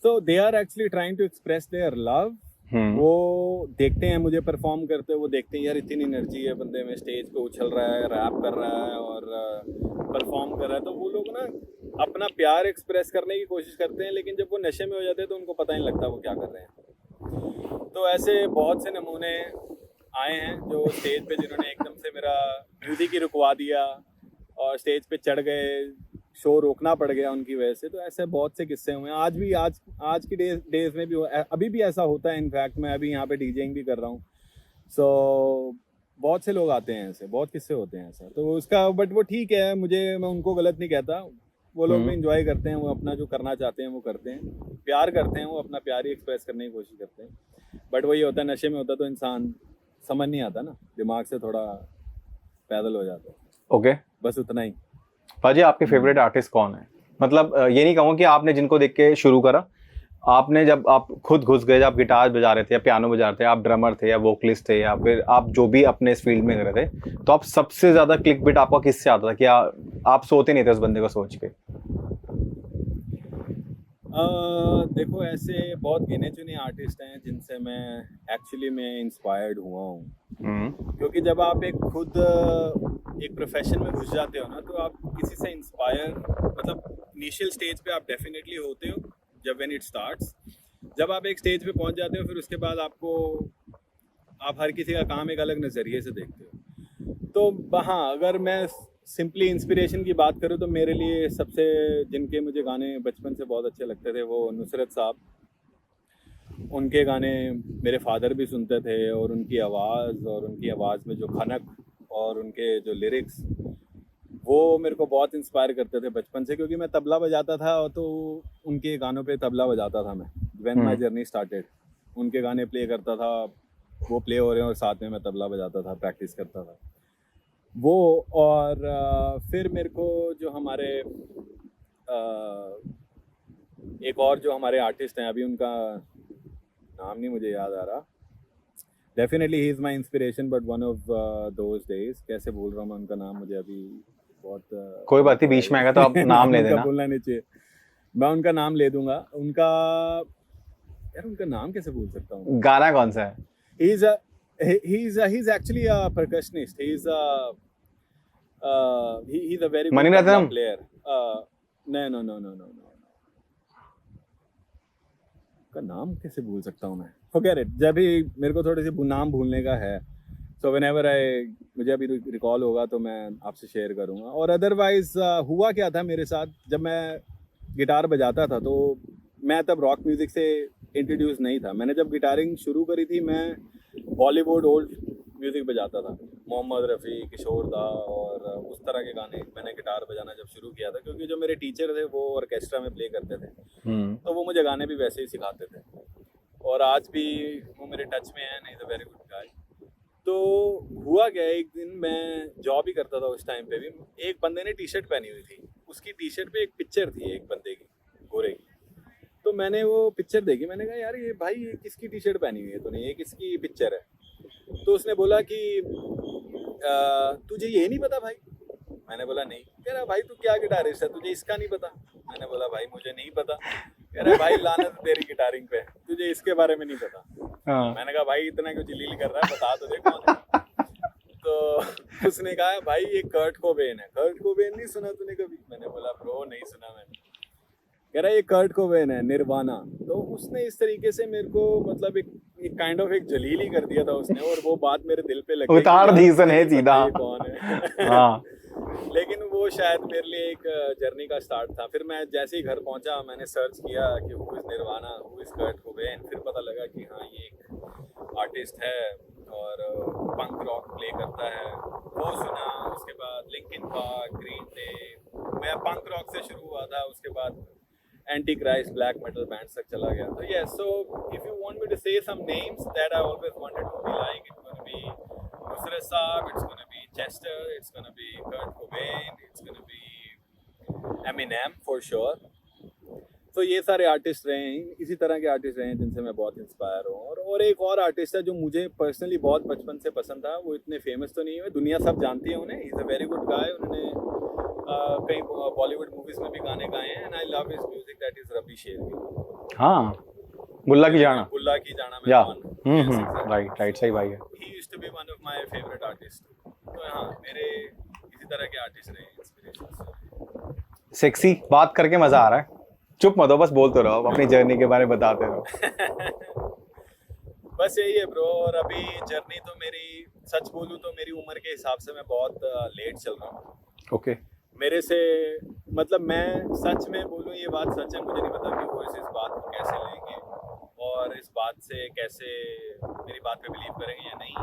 So they are actually trying to express their love. वो देखते हैं मुझे परफॉर्म करते, वो देखते हैं यार इतनी एनर्जी है बंदे में, स्टेज पे उछल रहा है, रैप कर रहा है और परफॉर्म कर रहा है, तो वो लोग ना अपना प्यार एक्सप्रेस करने की कोशिश करते हैं, लेकिन जब वो नशे में हो जाते हैं तो उनको पता नहीं लगता वो क्या कर रहे हैं। तो ऐसे बहुत से नमूने आए हैं जो स्टेज पे, जिन्होंने एकदम से मेरा म्यूजिक ही रुकवा दिया और स्टेज पे चढ़ गए, शो रोकना पड़ गया उनकी वजह से। तो ऐसे बहुत से किस्से हुए हैं। आज भी आज की डेज में भी अभी भी ऐसा होता है। इनफैक्ट मैं अभी यहाँ पे डीजेइंग भी कर रहा हूँ। सो बहुत से लोग आते हैं, ऐसे बहुत किस्से होते हैं ऐसा। तो उसका बट वो ठीक है, मैं उनको गलत नहीं कहता। वो लोग भी इंजॉय करते हैं, वो अपना जो करना चाहते हैं वो करते हैं, प्यार करते हैं, वो अपना प्यार ही एक्सप्रेस करने की कोशिश करते हैं। बट वही होता है, नशे में होता तो इंसान समझ नहीं आता ना, दिमाग से थोड़ा पैदल हो जाता है। ओके, बस उतना ही। पाजी आपके फेवरेट आर्टिस्ट कौन है? मतलब ये नहीं कहूँगा कि आपने जिनको देख के शुरू करा, आपने जब आप खुद घुस गए, जब गिटार बजा रहे थे या पियानो बजा रहे थे, आप ड्रमर थे या वोकलिस्ट थे या फिर आप जो भी अपने इस फील्ड में कर रहे थे, तो आप सबसे ज्यादा क्लिक बिट आपका किससे आता था? क्या आप सोते नहीं थे उस बंदे को सोच के? देखो, ऐसे बहुत गिने चुने आर्टिस्ट हैं जिनसे मैं एक्चुअली इंस्पायर्ड हुआ हूँ। क्योंकि जब आप खुद एक प्रोफेशन में घुस जाते हो ना, तो आप किसी से इंस्पायर, मतलब इनिशियल स्टेज पे आप डेफिनेटली होते हो जब व्हेन इट स्टार्ट्स। जब आप एक स्टेज पे पहुंच जाते हो, फिर उसके बाद आप हर किसी का काम एक अलग नज़रिए से देखते हो। तो हाँ, अगर मैं सिंपली इंस्पिरेशन की बात करूँ तो मेरे लिए सबसे, जिनके मुझे गाने बचपन से बहुत अच्छे लगते थे, वो नुसरत साहब। उनके गाने मेरे फादर भी सुनते थे और उनकी आवाज़ में जो खनक और उनके जो लिरिक्स, वो मेरे को बहुत इंस्पायर करते थे बचपन से। क्योंकि मैं तबला बजाता था और तो उनके गानों पे तबला बजाता था मैं। व्हेन माय जर्नी स्टार्टेड, उनके गाने प्ले करता था, वो प्ले हो रहे हैं और साथ में मैं तबला बजाता था, प्रैक्टिस करता था वो। और फिर मेरे को जो हमारे एक और जो हमारे आर्टिस्ट हैं, अभी उनका नाम नहीं मुझे याद आ रहा। Definitely he is my inspiration, but one of those days, कैसे बोल रहा हूँ मैं उनका नाम, मुझे अभी बहुत कोई बात नहीं, बीच में आएगा तो आप नाम ले देना। बोलना नहीं चाहिए, मैं उनका नाम ले दूंगा। उनका नाम कैसे भूल सकता हूँ? गाना कौन सा है? He's actually a percussionist. He's a very good Maniratnam player. No. का नाम कैसे भूल सकता हूँ मैं? Forget it. जब भी मेरे को थोड़े से नाम भूलने का है, so whenever मुझे अभी रिकॉल होगा तो मैं आपसे शेयर करूँगा। और अदरवाइज हुआ क्या था मेरे साथ, जब मैं गिटार बजाता था तो मैं तब रॉक म्यूजिक से इंट्रोड्यूस नहीं था। मैंने जब गिटारिंग शुरू करी थी मैं बॉलीवुड ओल्ड म्यूजिक बजाता था, मोहम्मद रफ़ी, किशोर दा और उस तरह के गाने। मैंने गिटार बजाना जब शुरू किया था, क्योंकि जो मेरे टीचर थे वो ऑर्केस्ट्रा में प्ले करते थे, तो वो मुझे गाने भी वैसे ही सिखाते थे और आज भी वो मेरे टच में है। नहीं, द वेरी गुड गाय। तो हुआ क्या, एक दिन मैं जॉब ही करता था उस टाइम पे भी, एक बंदे ने टी शर्ट पहनी हुई थी, उसकी टी शर्ट पे एक पिक्चर थी एक बंदे की, गोरे की। तो मैंने वो पिक्चर देखी, मैंने कहा यार ये भाई ये किसकी टी शर्ट पहनी हुई है तूने, ये किसकी पिक्चर है? तो उसने बोला कि तुझे ये नहीं पता भाई? मैंने बोला नहीं। कह रहा भाई तू क्या गिटारिस्ट है, तुझे इसका नहीं पता? मैंने बोला भाई मुझे नहीं पता। कह रहा भाई लानत तेरी गिटारिंग पे, तुझे इसके बारे में नहीं पता। हाँ। मैंने कहा भाई इतना क्यों जलील कर रहा है, बता तो दे कौन है। तो उसने कहा भाई ये कर्ट कोबेन है। कर्ट कोबेन नहीं सुना तूने कभी? मैंने बोला ब्रो नहीं सुना मैंने। कह रहा ये कर्ट कोबेन है, निर्वाणा। तो उसने इस तरीके से मेरे को मतलब एक काइंड ऑफ एक जलील ही कर दिया था उसने, और वो बात मेरे दिल पे लग गई। उतार दी उसने सीधा। कौन है? हाँ। लेकिन वो शायद मेरे लिए एक जर्नी का स्टार्ट था। फिर मैं जैसे ही घर पहुंचा मैंने सर्च किया कि who is Nirvana, who is Kurt Cobain. फिर पता लगा कि हाँ ये एक आर्टिस्ट है और पंक रॉक प्ले करता है। वो सुना, उसके बाद लिंकिन पार्क, ग्रीन डे। मैं पंक रॉक से शुरू हुआ था, उसके बाद anti Christ, black metal bands तक चला गया। तो yes, so if you want me to say some names that I always wanted to be like, it's gonna be Nusrat sahab, it's gonna be Chester, it's gonna be Kurt Cobain, it's gonna be Eminem for sure. तो ये सारे artist रहे हैं, इसी तरह के artist रहे हैं जिनसे मैं बहुत इंस्पायर हूँ। और एक और आर्टिस्ट है जो मुझे पर्सनली बहुत बचपन से पसंद था। वो इतने फेमस तो नहीं है, दुनिया सब जानती है उन्हें। He is a very good guy. उन्होंने कई बॉलीवुड मूवीज में भी गाने गाए हैं, and I love his music, that is Rafi Shergill. हाँ, गुल्ला की जाना। गुल्ला की जाना में या कौन? राइट राइट, सही भाई है। He used to be one of my favourite artist. तो हाँ, मेरे इसी तरह के आर्टिस्ट रहे इंस्पिरेशन। सेक्सी बात करके मजा आ रहा है। चुप मत हो, बस बोलते रहो, अपनी जर्नी के बारे में बताते रहो। बस यही है ब्रो। और अभी जर्नी तो मेरी, सच बोलूँ तो मेरी उम्र के हिसाब से मैं बहुत लेट चल रहा हूँ। ओके। मेरे से मतलब मैं सच में बोलूँ, ये बात सच है, मुझे नहीं पता व्यूअर्स इस बात को कैसे लेंगे और इस बात से कैसे मेरी बात पे बिलीव करेंगे या नहीं,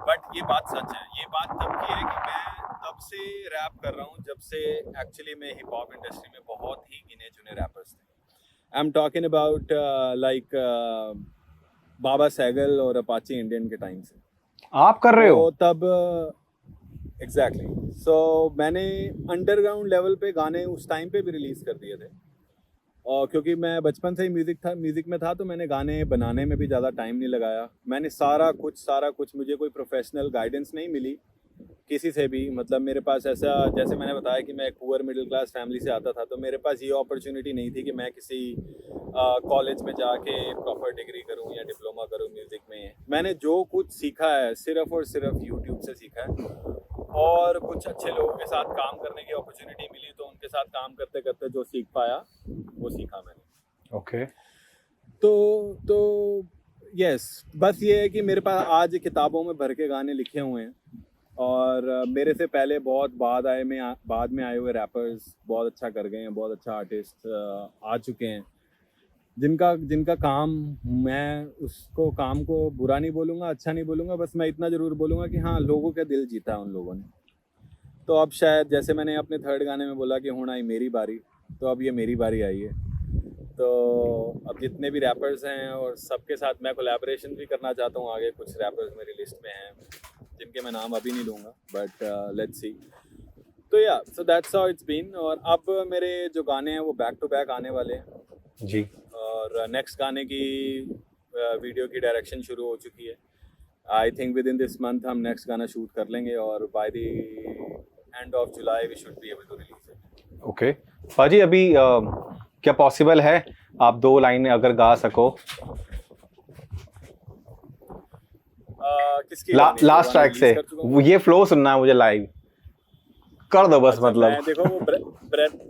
बट ये बात सच है। ये बात तब की है कि मैं तब से रैप कर रहा हूँ जब से एक्चुअली मैं हिप हॉप इंडस्ट्री में बहुत ही गिने चुने रैपर्स थे। I am talking about like Baba Sehgal और अपाची इंडियन के टाइम से। आप कर रहे हो? तो तब एग्जैक्टली सो मैंने अंडरग्राउंड लेवल पे गाने उस टाइम पे भी रिलीज़ कर दिए थे। और क्योंकि मैं बचपन से ही म्यूज़िक में था, तो मैंने गाने बनाने में भी ज़्यादा टाइम नहीं लगाया। मैंने सारा कुछ मुझे कोई प्रोफेशनल गाइडेंस नहीं मिली किसी से भी। मतलब मेरे पास ऐसा, जैसे मैंने बताया कि मैं एक पुअर मिडिल क्लास फैमिली से आता था, तो मेरे पास ये अपॉर्चुनिटी नहीं थी कि मैं किसी कॉलेज में जाके प्रॉपर डिग्री करूं या डिप्लोमा करूं म्यूज़िक में। मैंने जो कुछ सीखा है सिर्फ और सिर्फ यूट्यूब से सीखा है, और कुछ अच्छे लोगों के साथ काम करने की अपॉर्चुनिटी मिली, तो उनके साथ काम करते करते जो सीख पाया वो सीखा मैंने। ओके। तो यस, बस ये है कि मेरे पास आज किताबों में भर के गाने लिखे हुए हैं, और मेरे से पहले बहुत बाद में आए हुए रैपर्स बहुत अच्छा कर गए हैं, बहुत अच्छा आर्टिस्ट आ चुके हैं, जिनका काम, मैं उसको काम को बुरा नहीं बोलूँगा, अच्छा नहीं बोलूँगा, बस मैं इतना ज़रूर बोलूँगा कि हाँ, लोगों के दिल जीता है उन लोगों ने। तो अब शायद जैसे मैंने अपने थर्ड गाने में बोला कि हुण आई मेरी बारी, तो अब ये मेरी बारी आई है। तो अब जितने भी रैपर्स हैं और सबके साथ मैं कोलैबोरेशन भी करना चाहता हूँ आगे। कुछ रैपर्स मेरी लिस्ट में हैं जिनके मैं नाम अभी नहीं लूँगा, बट लेट्स सी। तो yeah, so that's how it's been. और अब मेरे जो गाने हैं वो बैक टू बैक आने वाले हैं जी। और नेक्स्ट गाने की वीडियो की डायरेक्शन शुरू हो चुकी है। I think within this month हम नेक्स्ट गाना शूट कर लेंगे, और by the end of July we should be able to release it. Okay पाजी, अभी क्या पॉसिबल है आप 2 लाइनें अगर गा सको? किसकी लास्ट ट्रैक से ये फ्लो सुनना है मुझे, लाइव कर दो बस। अच्छा, मतलब मैं देखो वो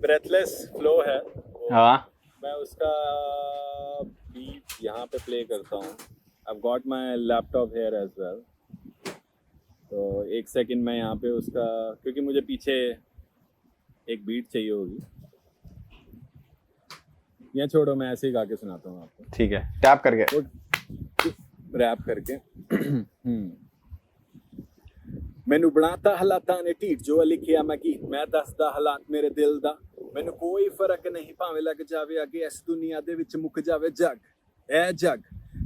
ब्रेथलेस फ्लो है वो, हाँ, मैं उसका बीट यहाँ पे प्ले करता हूँ। I've got my laptop here as well, तो एक सेकंड मैं यहाँ पे उसका, क्योंकि मुझे पीछे एक बीट चाहिए होगी। या छोड़ो, मैं ऐसे ही गा के सुनाता हूँ आपको। ठीक है, टैप करके रैप करके। ਮੈਨੂੰ ਬਣਾਤਾ ਹਾਲਾਤਾਂ ਨੇ ਢੀਠ ਜੋ ਲਿਖਿਆ ਮੈਂ ਗੀਤ ਮੈਂ ਦੱਸਦਾ ਹਾਲਾਤ ਮੇਰੇ ਦਿਲ ਦਾ ਮੈਨੂੰ ਕੋਈ ਫਰਕ ਨਹੀਂ ਭਾਵੇਂ ਲੱਗ ਜਾਵੇ ਅੱਗੇ ਇਸ ਦੁਨੀਆ ਦੇ ਵਿੱਚ ਮੁੱਕ ਜਾਵੇ ਜੱਗ ਇਹ ਜੱਗ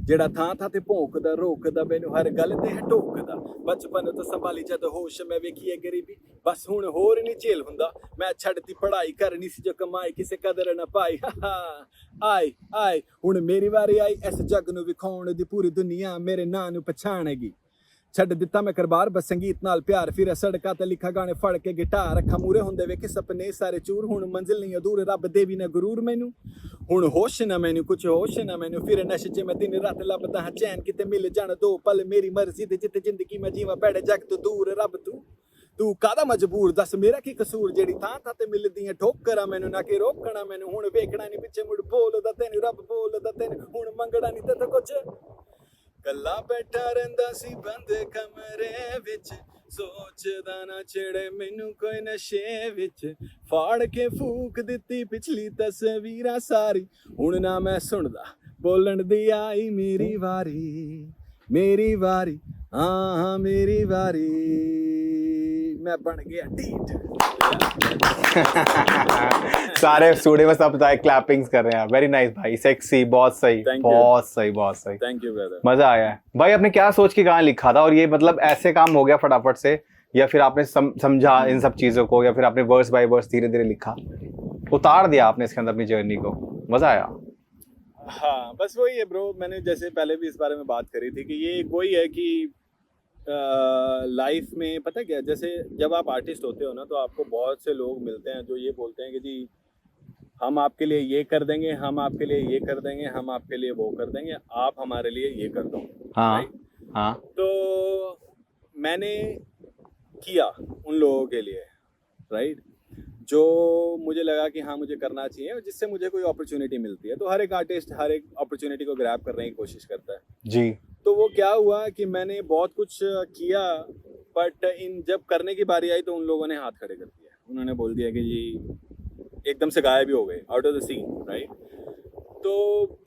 ਜਿਹੜਾ ਥਾਂ ਥਾਂ ਤੇ ਭੌਂਕਦਾ ਰੋਕਦਾ ਮੈਨੂੰ ਹਰ ਗੱਲ ਤੇ ਹਟੋਕਦਾ ਬਚਪਨ ਤੋਂ ਸੰਭਾਲੀ ਜਦ ਹੋਸ਼ ਮੈਂ ਵੇਖੀਏ ਗਰੀਬੀ ਬਸ ਹੁਣ ਹੋਰ ਨਹੀਂ ਝੇਲ ਹੁੰਦਾ ਮੈਂ ਛੱਡਤੀ ਪੜ੍ਹਾਈ ਕਰਨੀ ਸੀ ਜੋ ਕਮਾਈ ਕਿਸੇ ਕਦਰ ਨਾ ਪਾਈ ਆਈ ਆਈ ਹੁਣ ਮੇਰੀ ਵਾਰੀ ਆਈ ਇਸ ਜੱਗ ਨੂੰ ਵਿਖਾਉਣ ਦੀ ਪੂਰੀ ਦੁਨੀਆ ਮੇਰੇ ਨਾਂ ਨੂੰ ਪਛਾਣੇਗੀ ਛੱਡ ਦਿੱਤਾ ਮੈਂ ਕਰਬਾਰ ਬਸ ਸੰਗੀਤ ਨਾਲ ਪਿਆਰ ਫਿਰ ਸੜਕਾਂ ਤੇ ਲਿਖਾ ਗਾਣੇ ਫੜ ਕੇ ਗਿਟਾਰ ਅੱਖਾਂ ਮੂਰੇ ਹੁੰਦੇ ਵੇਖੇ ਸੁਪਨੇ ਸਾਰੇ ਚੂਰ ਹੁਣ ਮੰਜ਼ਿਲ ਨਹੀਂ ਅਧੂਰ ਰੱਬ ਦੇਵੀ ਨਾ ਗਰੂਰ ਮੈਨੂੰ ਹੁਣ ਹੋਸ਼ ਨਾ ਮੈਨੂੰ ਕੁਛ ਹੋਸ਼ ਨਾ ਮੈਨੂੰ ਫਿਰ ਨਸ਼ੇ 'ਚ ਮੈਂ ਦਿਨ ਰਾਤ ਲੱਭਦਾ ਹਾਂ ਚੈਨ ਕਿਤੇ ਮਿਲ ਜਾਣ ਦੋ ਪਲ ਮੇਰੀ ਮਰਜ਼ੀ ਦੇ ਜਿੱਤੇ ਜ਼ਿੰਦਗੀ ਮੈਂ ਜੀਵਾਂ ਭੈੜੇ ਜੱਗ ਤੋਂ ਦੂਰ ਰੱਬ ਤੂੰ ਕਾਹਦਾ ਮਜਬੂਰ ਦੱਸ ਮੇਰਾ ਕੀ ਕਸੂਰ ਜਿਹੜੀ ਥਾਂ ਥਾਂ ਤੇ ਮਿਲਦੀਆਂ ਠੋਕਰਾਂ ਮੈਨੂੰ ਨਾ ਕਿ ਰੋਕਣਾ ਮੈਨੂੰ ਹੁਣ ਵੇਖਣਾ ਨਹੀਂ ਪਿੱਛੇ ਮੁੜ ਬੋਲਦਾ ਤੈਨੂੰ ਰੱਬ ਬੋਲਦਾ ਤੈਨੂੰ ਹੁਣ ਮੰਗਣਾ ਨਹੀਂ ਤੇ ਕੁਛ ਕੱਲਾ ਬੈਠਾ ਰਹਿੰਦਾ ਸੀ ਬੰਦ ਕਮਰੇ ਵਿੱਚ ਸੋਚਦਾ ਨਾ ਛੇੜੇ ਮੈਨੂੰ ਕੋਈ ਨਸ਼ੇ ਵਿੱਚ ਫਾੜ ਕੇ ਫੂਕ ਦਿੱਤੀ ਪਿਛਲੀ ਤਸਵੀਰਾਂ ਸਾਰੀ ਹੁਣ ਨਾ ਮੈਂ ਸੁਣਦਾ ਬੋਲਣ ਦੀ ਆਈ ਮੇਰੀ ਵਾਰੀ ਹਾਂ ਮੇਰੀ ਵਾਰੀ मैं बन गया ढीठ सारे स्टूडियो में सब क्लैपिंग्स कर रहे हैं। वेरी नाइस भाई, सेक्सी, बहुत सही, बहुत सही। थैंक यू ब्रदर, मजा आया है भाई। आपने क्या सोच के गाना लिखा था और ये मतलब ऐसे काम हो गया फटाफट से, या फिर आपने समझा इन सब चीजों को, या फिर आपने वर्स बाय वर्स धीरे धीरे लिखा, उतार दिया आपने इसके अंदर अपनी जर्नी को, मजा आया? हाँ बस वही है ब्रो, मैंने जैसे पहले भी इस बारे में बात करी थी कि ये वही है कि लाइफ में पता क्या, जैसे जब आप आर्टिस्ट होते हो ना तो आपको बहुत से लोग मिलते हैं जो ये बोलते हैं कि जी हम आपके लिए ये कर देंगे, हम आपके लिए ये कर देंगे, हम आपके लिए वो कर देंगे, आप हमारे लिए ये कर दो। हाँ हाँ। तो मैंने किया उन लोगों के लिए, राइट, जो मुझे लगा कि हाँ मुझे करना चाहिए और जिससे मुझे कोई अपॉर्चुनिटी मिलती है। तो हर एक आर्टिस्ट हर एक अपॉर्चुनिटी को ग्रैब करने की कोशिश करता है जी। तो वो क्या हुआ कि मैंने बहुत कुछ किया, बट जब करने की बारी आई तो उन लोगों ने हाथ खड़े कर दिया। उन्होंने बोल दिया कि जी एकदम से गायब ही हो गए, out of the scene, right. तो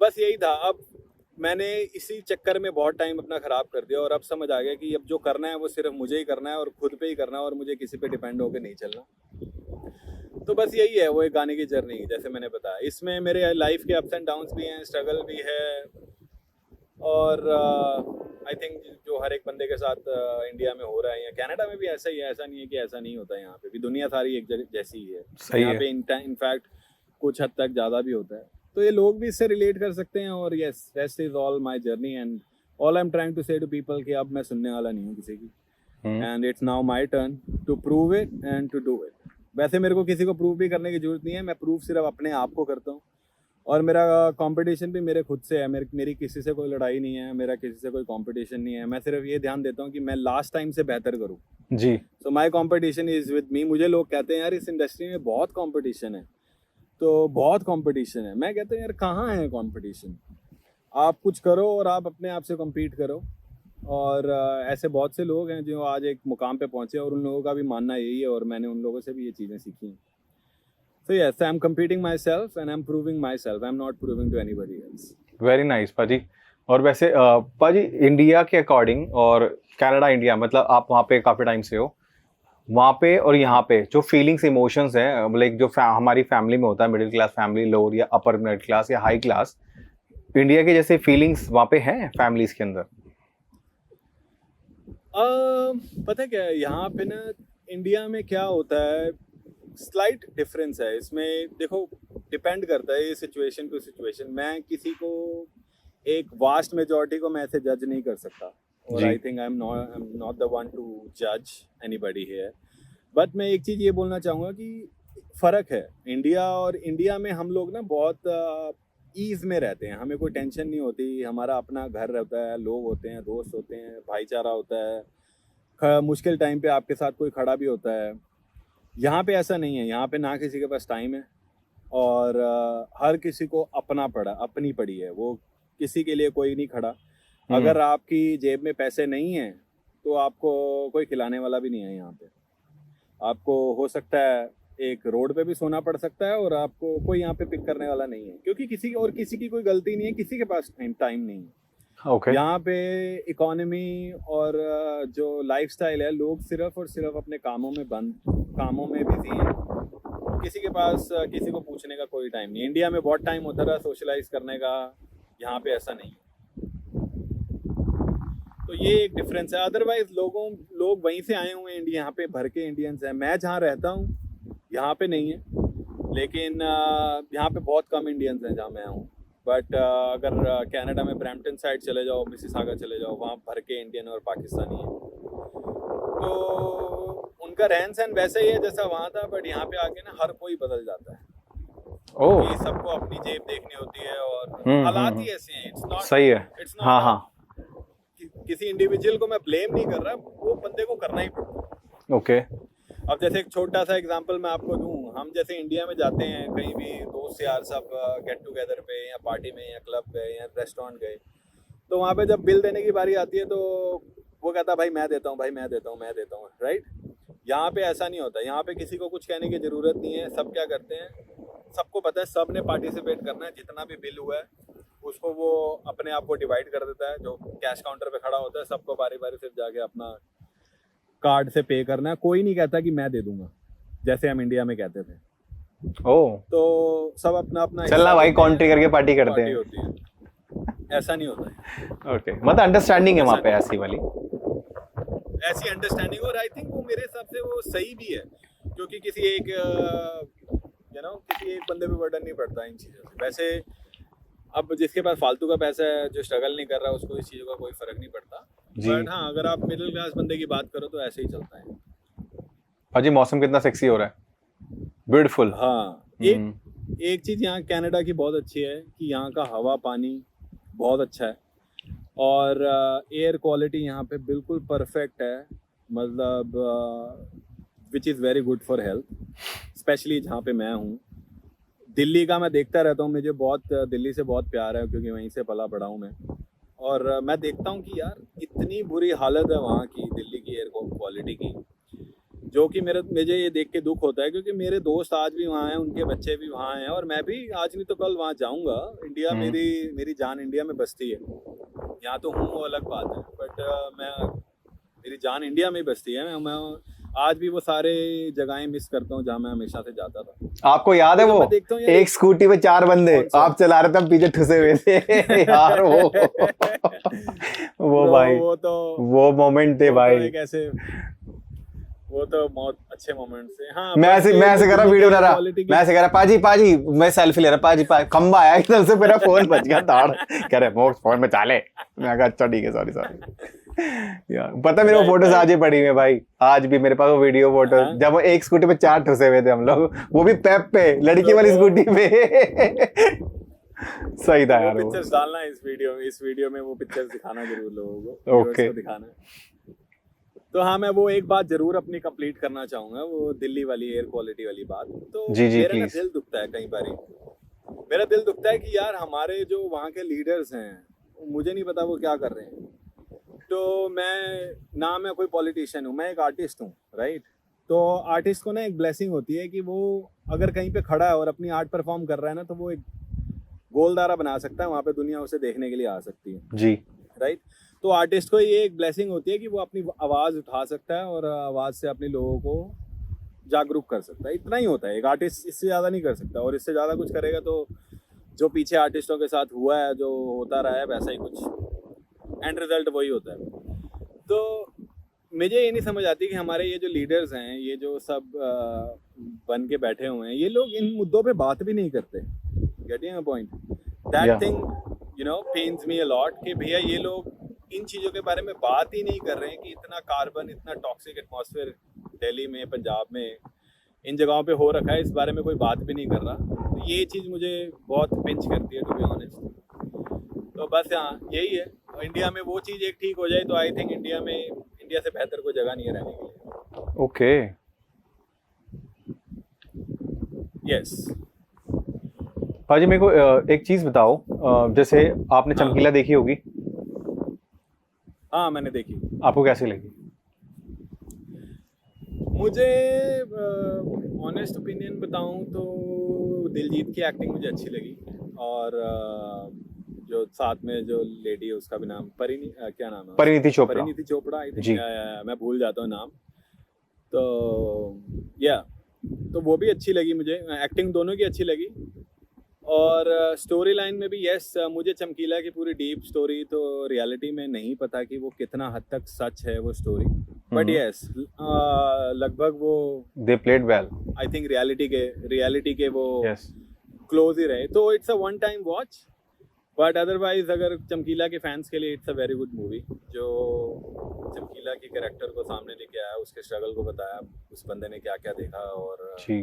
बस यही था। अब मैंने इसी चक्कर में बहुत टाइम अपना ख़राब कर दिया और अब समझ आ गया कि अब जो करना है वो सिर्फ मुझे ही करना है और खुद पे ही करना है और मुझे किसी पे डिपेंड होकर नहीं चलना। तो बस यही है वो एक गाने की जर्नी, जैसे मैंने बताया। इसमें मेरे लाइफ के अप्स एंड डाउन्स भी हैं, स्ट्रगल भी है, और आई थिंक जो हर एक बंदे के साथ इंडिया में हो रहा है या कनाडा में भी ऐसा ही है। ऐसा नहीं है कि ऐसा नहीं होता है, यहाँ पे भी दुनिया सारी एक जैसी ही है। यहाँ पे इनफैक्ट कुछ हद तक ज़्यादा भी होता है। तो ये लोग भी इससे रिलेट कर सकते हैं। और yes, that is all my journey and all I am trying to say to people कि अब मैं सुनने वाला नहीं हूँ किसी की, and it's now my turn to prove it and to do it. वैसे मेरे को किसी को प्रूव भी करने की जरूरत नहीं है, मैं प्रूव सिर्फ अपने आप को करता हूँ। और मेरा कंपटीशन भी मेरे खुद से है, मेरी किसी से कोई लड़ाई नहीं है, मेरा किसी से कोई कंपटीशन नहीं है। मैं सिर्फ ये ध्यान देता हूँ कि मैं लास्ट टाइम से बेहतर करूँ जी। So my competition is with me. मुझे लोग कहते हैं यार इस इंडस्ट्री में बहुत कंपटीशन है, तो बहुत कंपटीशन है। मैं कहता हूँ यार कहाँ है कंपटीशन, आप कुछ करो और आप अपने आप से कम्पीट करो। और ऐसे बहुत से लोग हैं जो आज एक मुकाम पे पहुँचे और उन लोगों का भी मानना यही है और मैंने उन लोगों से भी ये चीज़ें सीखी हैं। So yes, I'm competing myself and I'm proving myself. I'm not proving to anybody else. Very nice पाजी। और वैसे पाजी इंडिया के अकॉर्डिंग और कनाडा इंडिया, मतलब आप वहाँ पे काफ़ी टाइम से हो, वहाँ पे और यहाँ पे जो फीलिंग्स इमोशंस हैं, लाइक जो हमारी फैमिली में होता है, मिडिल क्लास फैमिली, लोअर या अपर मिडिल क्लास या हाई क्लास, इंडिया के जैसे फीलिंग्स वहाँ पे हैं फैमिलीज के अंदर? पता क्या है, यहाँ पे ना इंडिया में क्या होता है, स्लाइट डिफरेंस है इसमें। देखो डिपेंड करता है ये सिचुएशन टू सिचुएशन। मैं किसी को एक वास्ट मेजॉरिटी को मैं ऐसे जज नहीं कर सकता, और I think I am not the one two जज एनीबॉडी हियर। बट मैं एक चीज़ ये बोलना चाहूँगा कि फ़र्क है इंडिया और इंडिया में। हम लोग ना बहुत ईज़ में रहते हैं, हमें कोई टेंशन नहीं होती, हमारा अपना घर रहता है, लोग होते हैं, दोस्त होते हैं, भाईचारा होता है, मुश्किल टाइम पे आपके साथ कोई खड़ा भी होता है। यहाँ पे ऐसा नहीं है, यहाँ पे ना किसी के पास टाइम है और हर किसी को अपनी पड़ी है, वो किसी के लिए कोई नहीं खड़ा। अगर आपकी जेब में पैसे नहीं हैं तो आपको कोई खिलाने वाला भी नहीं है यहाँ पे। आपको हो सकता है एक रोड पे भी सोना पड़ सकता है और आपको कोई यहाँ पे पिक करने वाला नहीं है, क्योंकि किसी की कोई गलती नहीं है, किसी के पास टाइम नहीं है। ओके यहाँ पे इकोनॉमी और जो लाइफस्टाइल है, लोग सिर्फ और सिर्फ अपने कामों में बिजी हैं। किसी के पास किसी को पूछने का कोई टाइम नहीं। इंडिया में बहुत टाइम होता था सोशलाइज करने का, यहाँ पे ऐसा नहीं है। तो ये एक डिफरेंस है। अदरवाइज लोग वहीं से आए हुए हैं, यहाँ पे भर के इंडियंस हैं। मैं जहाँ रहता हूँ यहाँ पे नहीं है, लेकिन यहाँ पे बहुत कम इंडियंस हैं जहाँ मैं हूँ। बट अगर कनाडा में ब्रैम्पटन साइड चले जाओ, मिसिसागा चले जाओ, वहाँ भर के इंडियन और पाकिस्तानी है। तो उनका रहन सहन वैसा ही है जैसा वहाँ था, बट यहाँ पे आके ना हर कोई बदल जाता है। ओह ये सबको अपनी जेब देखनी होती है और हालात ही ऐसे हैं। इट्स नॉट सही है। हाँ हाँ किसी इंडिविजुअल को मैं ब्लेम नहीं कर रहा, वो बंदे को करना ही पड़ता। ओके अब जैसे एक छोटा सा एग्जांपल मैं आपको दूं, हम जैसे इंडिया में जाते हैं कहीं भी, दोस्त यार सब गेट टुगेदर पे या पार्टी में या क्लब गए या रेस्टोरेंट गए, तो वहाँ पे जब बिल देने की बारी आती है तो वो कहता है भाई मैं देता हूँ, भाई मैं देता हूँ, राइट। यहाँ पे ऐसा नहीं होता। यहाँ पे किसी को कुछ कहने की ज़रूरत नहीं है। सब क्या करते हैं, सबको पता है, सब ने पार्टिसिपेट करना है। जितना भी बिल हुआ है उसको वो अपने आप को डिवाइड कर देता है। जो कैश काउंटर पे खड़ा होता है, सबको बारी बारी से जाके अपना कार्ड से पे करना है। कोई नहीं कहता कि मैं दे दूंगा, जैसे हम इंडिया में कहते थे। ओह तो सब अपना अपना चलना भाई, कॉन्ट्री करके पार्टी करते हैं। होती है, ऐसा नहीं होता है। ओके मतलब अंडरस्टैंडिंग है वहाँ पे ऐसी वाली, ऐसी अंडरस्टैंडिंग। और आई थिंक वो मेरे हिसाब से वो सही भी है, क्योंकि किसी एक बंदे पे बर्डन नहीं पड़ता इन चीज़ों से। वैसे अब जिसके पास फालतू का पैसा है, जो स्ट्रगल नहीं कर रहा, उसको इस चीज़ों का कोई फर्क नहीं पड़ता। बट हाँ, अगर आप मिडिल क्लास बंदे की बात करो तो ऐसे ही चलता है। भाजी मौसम कितना सेक्सी हो रहा है, ब्यूटीफुल। हाँ, एक चीज़ यहाँ कनाडा की बहुत अच्छी है कि यहाँ का हवा पानी बहुत अच्छा है और एयर क्वालिटी यहाँ पे बिल्कुल परफेक्ट है। मतलब which is very good for health, specially जहाँ पे मैं हूँ। दिल्ली का मैं देखता रहता हूँ, मुझे दिल्ली से बहुत प्यार है, क्योंकि वहीं से पला बड़ा हूँ मैं। और मैं देखता हूँ कि यार इतनी बुरी हालत है वहाँ की, दिल्ली की एयर क्वालिटी की, जो कि मुझे ये देख के दुख होता है, क्योंकि मेरे दोस्त आज भी वहाँ हैं, उनके बच्चे भी वहाँ हैं, और मैं भी आज नहीं तो कल वहाँ जाऊँगा। इंडिया मेरी जान इंडिया में बसती है। यहाँ तो हूँ वो अलग बात है, बट मेरी जान इंडिया में ही बसती है। मैं आज भी वो सारे जगहें मिस करता हूँ जहाँ मैं हमेशा से जाता था। आपको याद है वो एक स्कूटी पे 4 बंदे आप चला रहे थे, हम पीछे ठुसे हुए थे यार वो भाई वो मोमेंट थे भाई, कैसे वो तो बहुत अच्छे मोमेंट्स थे। हाँ, मैं ऐसे कर रहा वीडियो बना रहा, मैं ऐसे कह रहा पाजी मैं सेल्फी ले रहा, पाजी खंबा आया एकदम से, मेरा फोन बच गया, ताड़ कह रहे मोक्ष फोन में चाले। मैं कहा अच्छा ठीक है, सॉरी यार। पता मेरे को फोटोज आज ही पड़ी हुई भाई, आज भी मेरे पास वो वीडियो फोटो जब वो एक स्कूटी पे 4 ठुसे हुए थे हम लोग, वो भी पेप पे, लड़की वाली स्कूटी पे। सही था यार। वो पिक्चर्स डालना इस वीडियो में वो पिक्चर्स दिखाना जरूर लोगों को, ओके दिखाना। तो हाँ, मैं वो एक बात जरूर अपनी कंप्लीट करना चाहूंगा, वो दिल्ली वाली एयर क्वालिटी वाली बात। तो मेरा दिल दुखता है कई बार, मेरा दिल दुखता है कि यार हमारे जो वहाँ के लीडर्स हैं, मुझे नहीं पता वो क्या कर रहे हैं। तो मैं कोई पॉलिटिशियन हूँ, मैं एक आर्टिस्ट हूँ, राइट। तो आर्टिस्ट को ना एक ब्लेसिंग होती है कि वो अगर कहीं पे खड़ा है और अपनी आर्ट परफॉर्म कर रहा है ना, तो वो एक गोलदारा बना सकता है, वहाँ पे दुनिया उसे देखने के लिए आ सकती है जी, राइट। तो आर्टिस्ट को ये एक ब्लेसिंग होती है कि वो अपनी आवाज़ उठा सकता है और आवाज़ से अपने लोगों को जागरूक कर सकता है। इतना ही होता है एक आर्टिस्ट, इससे ज़्यादा नहीं कर सकता। और इससे ज़्यादा कुछ करेगा तो जो पीछे आर्टिस्टों के साथ हुआ है, जो होता रहा है, वैसा ही कुछ एंड रिजल्ट वही होता है। तो मुझे ये नहीं समझ आती कि हमारे ये जो लीडर्स हैं, ये जो सब बन के बैठे हुए हैं, ये लोग इन मुद्दों पे बात भी नहीं करते। Getting a point, that thing pens me a lot कि भैया ये लोग इन चीज़ों के बारे में बात ही नहीं कर रहे हैं कि इतना कार्बन, इतना टॉक्सिक एटमॉस्फेयर दिल्ली में, पंजाब में, इन जगहों पे हो रखा है, इस बारे में कोई बात भी नहीं कर रहा। तो ये चीज़ मुझे बहुत पिंच करती है, टू बी ऑनेस्ट। तो बस हाँ, यही है। इंडिया में वो चीज़ एक ठीक हो जाए तो आई थिंक इंडिया से बेहतर कोई जगह नहीं है रहने के लिए। ओके, यस भाजी मेरे को एक चीज बताओ, जैसे आपने चमकीला देखी होगी। हाँ, मैंने देखी। आपको कैसी लगी? मुझे ऑनेस्ट ओपिनियन बताऊं तो दिलजीत की एक्टिंग मुझे अच्छी लगी, और जो साथ में जो लेडी है उसका भी नाम क्या नाम है परिणीति चोपड़ा। परिणीति चोपड़ा आई जी। थिंक, मैं भूल जाता हूँ नाम। तो या तो वो भी अच्छी लगी मुझे, एक्टिंग दोनों की अच्छी लगी। और स्टोरी लाइन में भी यस, मुझे चमकीला की पूरी डीप स्टोरी तो रियलिटी में नहीं पता कि वो कितना हद तक सच है वो स्टोरी, बट यस लगभग वो they played well, I think reality के वो यस। क्लोज ही रहे, तो it's a one time watch. But otherwise अगर चमकीला के फैंस के लिए it's a very good movie, जो चमकीला के कैरेक्टर को सामने लेके आया, उसके स्ट्रगल को बताया, उस बंदे ने क्या क्या देखा और जी।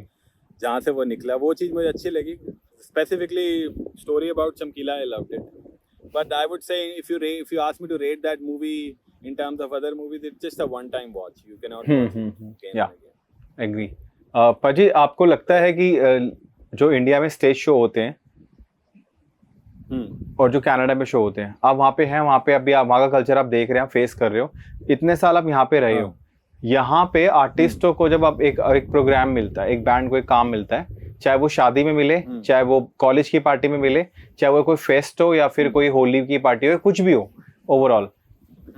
जहाँ से वो निकला, वो चीज़ मुझे अच्छी लगी। स्पेसिफिकली स्टोरी अबाउट चमकीला, I loved it. But I would say if you ask me to rate that movie in terms of other movies, it's just a one time watch, you cannot watch it again या and again. Agree. पाजी, आपको लगता है कि जो India में stage show होते हैं और जो कनाडा में शो होते हैं, आप वहाँ पे हैं, वहाँ पे अभी आप वहाँ का कल्चर आप देख रहे हैं, फेस कर रहे हो, इतने साल आप यहाँ पे रहे हो, यहाँ पे आर्टिस्टों को जब आप एक प्रोग्राम मिलता है, एक बैंड को एक काम मिलता है, चाहे वो शादी में मिले, चाहे वो कॉलेज की पार्टी में मिले, चाहे वो कोई फेस्ट हो या फिर कोई होली की पार्टी हो, कुछ भी हो, ओवरऑल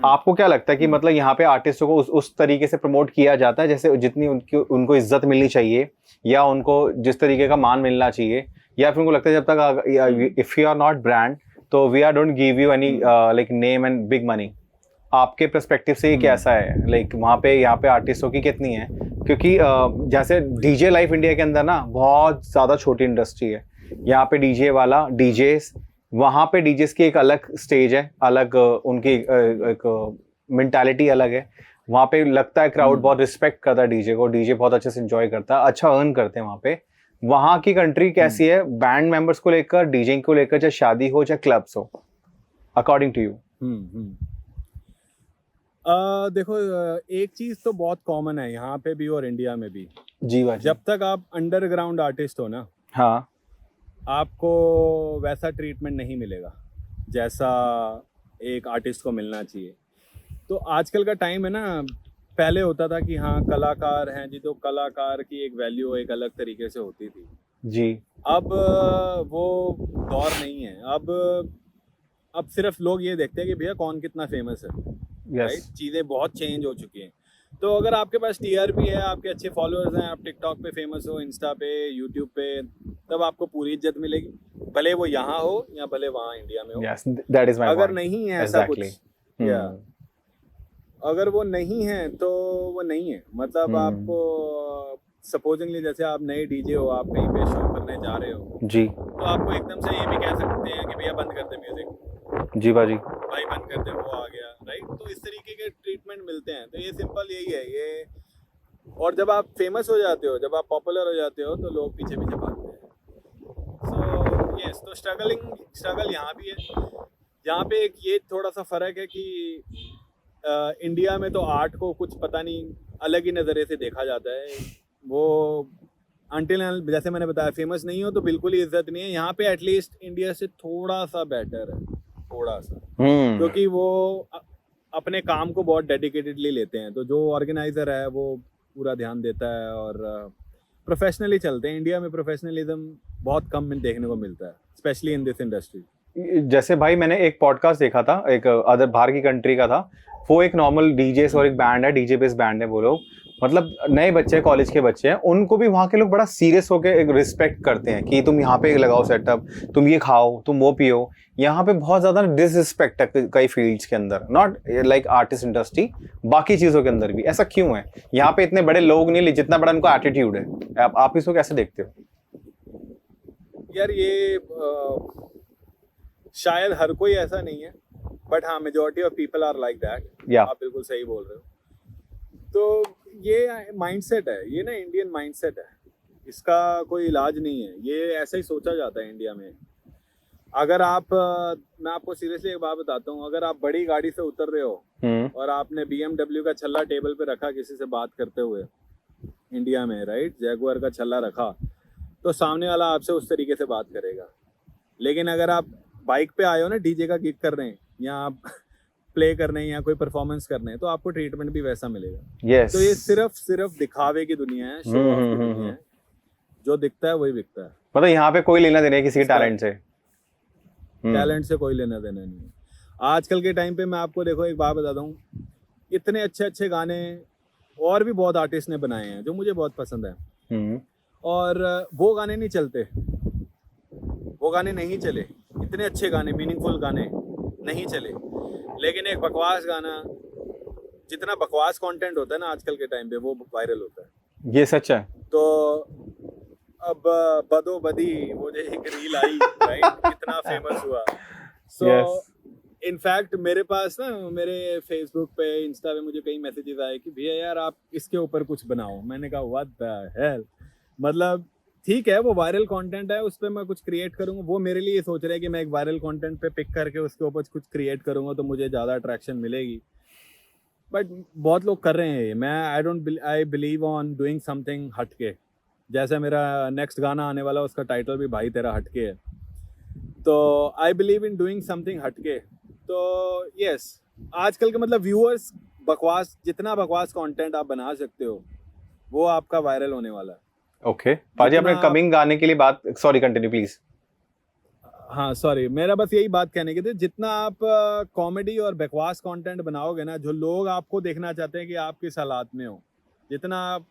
आपको क्या लगता है कि मतलब यहाँ पे आर्टिस्टों को उस तरीके से प्रमोट किया जाता है जैसे जितनी उनको इज्जत मिलनी चाहिए, या उनको जिस तरीके का मान मिलना चाहिए, या फिर उनको लगता है जब तक if you are not brand तो we are don't give you any like name and big money? आपके पर्सपेक्टिव से ये कैसा है, लाइक वहाँ पे यहाँ पे आर्टिस्टों की कितनी है? क्योंकि जैसे डीजे लाइफ इंडिया के अंदर ना बहुत ज़्यादा छोटी इंडस्ट्री है, यहाँ पे डीजे वाला डीजेस, वहाँ पे डीजेस की एक अलग स्टेज है, अलग उनकी एक मेंटालिटी अलग है, वहाँ पे लगता है क्राउड बहुत रिस्पेक्ट करता है डीजे को, डीजे बहुत अच्छे से एंजॉय करता है, अच्छा अर्न करते हैं वहाँ पे। वहाँ की कंट्री कैसी है बैंड मेंबर्स को लेकर, डीजे को लेकर, चाहे शादी हो चाहे क्लब्स हो, अकॉर्डिंग टू यू? देखो, एक चीज तो बहुत कॉमन है यहाँ पे भी और इंडिया में भी, जी भाई। जब तक आप अंडरग्राउंड आर्टिस्ट हो ना, हाँ, आपको वैसा ट्रीटमेंट नहीं मिलेगा जैसा एक आर्टिस्ट को मिलना चाहिए। तो आजकल का टाइम है ना, पहले होता था कि हाँ कलाकार हैं जी, तो कलाकार की एक वैल्यू एक अलग तरीके से होती थी जी। अब वो दौर नहीं है। अब सिर्फ लोग ये देखते हैं कि भैया कौन कितना फेमस है, राइट? चीज़ें बहुत चेंज हो चुकी हैं। तो अगर आपके पास टीआरपी है, आपके अच्छे फॉलोअर्स हैं, आप टिकटॉक पे फेमस हो, इंस्टा पे, यूट्यूब पे, तब आपको पूरी इज्जत मिलेगी, भले वो यहाँ हो या भले वहाँ इंडिया में हो। Yes, that is my अगर point. नहीं है ऐसा Exactly. कुछ, या अगर वो नहीं है तो वो नहीं है, मतलब आपको सपोजिंगली जैसे आप नए डीजे हो, आप कहीं पे शो करने जा रहे हो जी। तो आपको एकदम से ये भी कह सकते हैं कि भैया बंद कर दे म्यूजिक, जी बाजी। भाई बंद कर दे, वो आ गया, राइट? तो इस तरीके के ट्रीटमेंट मिलते हैं। तो ये सिंपल यही है ये। और जब आप फेमस हो जाते हो, जब आप पॉपुलर हो जाते हो, तो लोग पीछे पीछे भागते हैं। सो यस, तो स्ट्रगल यहाँ भी है। यहाँ पे एक ये थोड़ा सा फर्क है कि इंडिया में तो आर्ट को कुछ पता नहीं अलग ही नज़रिए से देखा जाता है। वो अनटिल जैसे मैंने बताया फेमस नहीं हो तो बिल्कुल ही इज्जत नहीं है। यहाँ पे एटलीस्ट इंडिया से थोड़ा सा बेटर है, थोड़ा सा, क्योंकि वो अपने काम को बहुत डेडिकेटेडली लेते हैं। तो जो ऑर्गेनाइजर है वो पूरा ध्यान देता है और प्रोफेशनली चलते हैं। इंडिया में प्रोफेशनलिज्म बहुत कम देखने को मिलता है, स्पेशली इन दिस इंडस्ट्री। जैसे भाई मैंने एक पॉडकास्ट देखा था, एक अदर बाहर की कंट्री का था, वो एक नॉर्मल डीजे और एक बैंड है, डीजे बेस बैंड है, वो लोग मतलब नए बच्चे, कॉलेज के बच्चे हैं, उनको भी वहाँ के लोग बड़ा सीरियस होकर एक रिस्पेक्ट करते हैं कि तुम यहाँ पे लगाओ सेटअप, तुम ये खाओ, तुम वो पियो। यहाँ पे बहुत ज्यादा डिसरिस्पेक्ट है कई फील्ड्स के अंदर, नॉट लाइक आर्टिस्ट इंडस्ट्री, बाकी चीजों के अंदर भी। ऐसा क्यों है? यहाँ पे इतने बड़े लोग नहीं, जितना बड़ा उनको एटीट्यूड है। आप इसको कैसे देखते हो? यार ये शायद हर कोई ऐसा नहीं है, बट हाँ majority of people are like that. आप बिल्कुल सही बोल रहे हो। तो ये माइंडसेट है, ये ना इंडियन माइंडसेट है, इसका कोई इलाज नहीं है। ये ऐसा ही सोचा जाता है इंडिया में। अगर आप मैं आपको सीरियसली एक बात बताता हूँ, अगर आप बड़ी गाड़ी से उतर रहे हो और आपने BMW का छल्ला टेबल पे रखा किसी से बात करते हुए इंडिया में, राइट, जैगुआर का छल्ला रखा, तो सामने वाला आपसे उस तरीके से बात करेगा। लेकिन अगर आप बाइक पे आए हो ना, डीजे का गिग कर रहे हैं या आप प्ले करने या कोई परफॉर्मेंस करने हैं, तो आपको ट्रीटमेंट भी वैसा मिलेगा। yes. तो ये सिर्फ दिखावे की दुनिया है, शो ऑफ की दुनिया है। जो दिखता है वही बिकता है। मतलब यहाँ पे कोई लेना देना है किसी के इसका टैलेंट से। टैलेंट से कोई लेना देना नहीं है। आजकल के टाइम पे मैं आपको देखो एक बात बताता हूँ, इतने अच्छे अच्छे गाने और भी बहुत आर्टिस्ट ने बनाए हैं जो मुझे बहुत पसंद है, और वो गाने नहीं चलते, वो गाने नहीं चले, इतने अच्छे गाने, मीनिंगफुल गाने नहीं चले। लेकिन एक बकवास गाना, जितना बकवास कंटेंट होता है ना आजकल के टाइम पे, वो वायरल होता है। ये सच है। तो अब बदो बदी वो जो एक रील आई, राइट, कितना फेमस हुआ। सो इनफैक्ट मेरे पास ना, मेरे फेसबुक पे, इंस्टा पे मुझे कई मैसेजेस आए कि भैया यार आप इसके ऊपर कुछ बनाओ। मैंने कहा व्हाट द हेल, मतलब ठीक है वो वायरल कंटेंट है, उस पर मैं कुछ क्रिएट करूंगा। वो मेरे लिए सोच रहे हैं कि मैं एक वायरल कंटेंट पे पिक करके उसके ऊपर कुछ क्रिएट करूंगा तो मुझे ज़्यादा अट्रैक्शन मिलेगी। बट बहुत लोग कर रहे हैं ये। मैं I believe on doing something हटके। जैसे मेरा नेक्स्ट गाना आने वाला है, उसका टाइटल भी भाई तेरा हटके है। तो I believe in doing something हटके। तो यस, आजकल के मतलब व्यूअर्स, बकवास, जितना बकवास कंटेंट आप बना सकते हो वो आपका वायरल होने वाला है। ओके पाजी, आपने कमिंग गाने के लिए बात, सॉरी कंटिन्यू प्लीज। हाँ सॉरी, मेरा बस यही बात कहने की थी, जितना आप कॉमेडी और बकवास कंटेंट बनाओगे ना, जो लोग आपको देखना चाहते हैं कि आप किस हालात में हो, जितना आप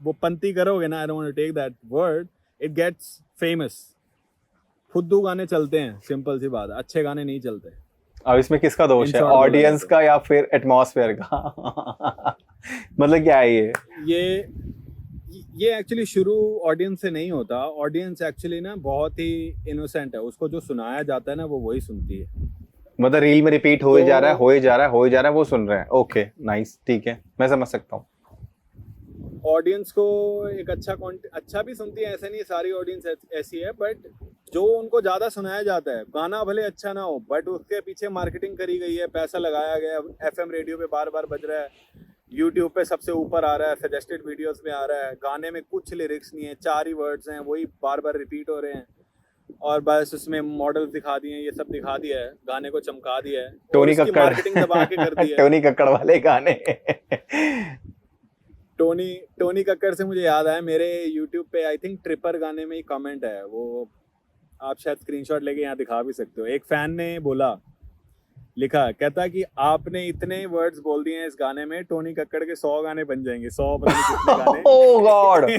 वो पंती करोगे ना, I don't want to take that word, it gets famous. फुद्दू गाने चलते हैं, सिंपल सी बात, अच्छे गाने नहीं चलते। अब इसमें किसका दोष है, ऑडियंस का या फिर एटमॉस्फेयर का? मतलब क्या है ये एक्चुअली शुरू ऑडियंस से नहीं होता। ऑडियंस एक्चुअली ना बहुत ही इनोसेंट है, उसको जो सुनाया जाता है ना वो वही सुनती है। मतलब रील में रिपीट हो ही जा रहा है, हो ही जा रहा है, हो ही जा रहा है, वो सुन रहे हैं। ओके नाइस, ठीक है, मैं समझ सकता हूँ। ऑडियंस को एक अच्छा भी सुनती है, ऐसा नहीं सारी ऑडियंस ऐसी है, बट जो उनको ज्यादा सुनाया जाता है, गाना भले अच्छा ना हो बट उसके पीछे मार्केटिंग करी गई है, पैसा लगाया गया, एफएम रेडियो पे बार बार बज रहा है, यूट्यूब पे सबसे ऊपर आ रहा है, सजेस्टेड वीडियोस में आ रहा है, गाने में कुछ लिरिक्स नहीं है, 4 ही वर्ड्स हैं, वही बार बार रिपीट हो रहे हैं, और बस उसमें मॉडल्स दिखा दिए हैं, ये सब दिखा दिया है, गाने को चमका दिया है, टोनी कक्कड़ मार्केटिंग दबा के कर दी है। टोनी कक्कड़ वाले गाने। टोनी कक्कड़ से मुझे याद आया, मेरे यूट्यूब पे आई थिंक ट्रिपर गाने में ही कमेंट है, वो आप शायद स्क्रीनशॉट लेके यहाँ दिखा भी सकते हो। एक फैन ने बोला, लिखा, कहता कि आपने इतने वर्ड्स बोल दिए हैं इस गाने में, टोनी कक्कड़ के 100 गाने बन जाएंगे, 100 पता नहीं कितने गाने। ओह गॉड।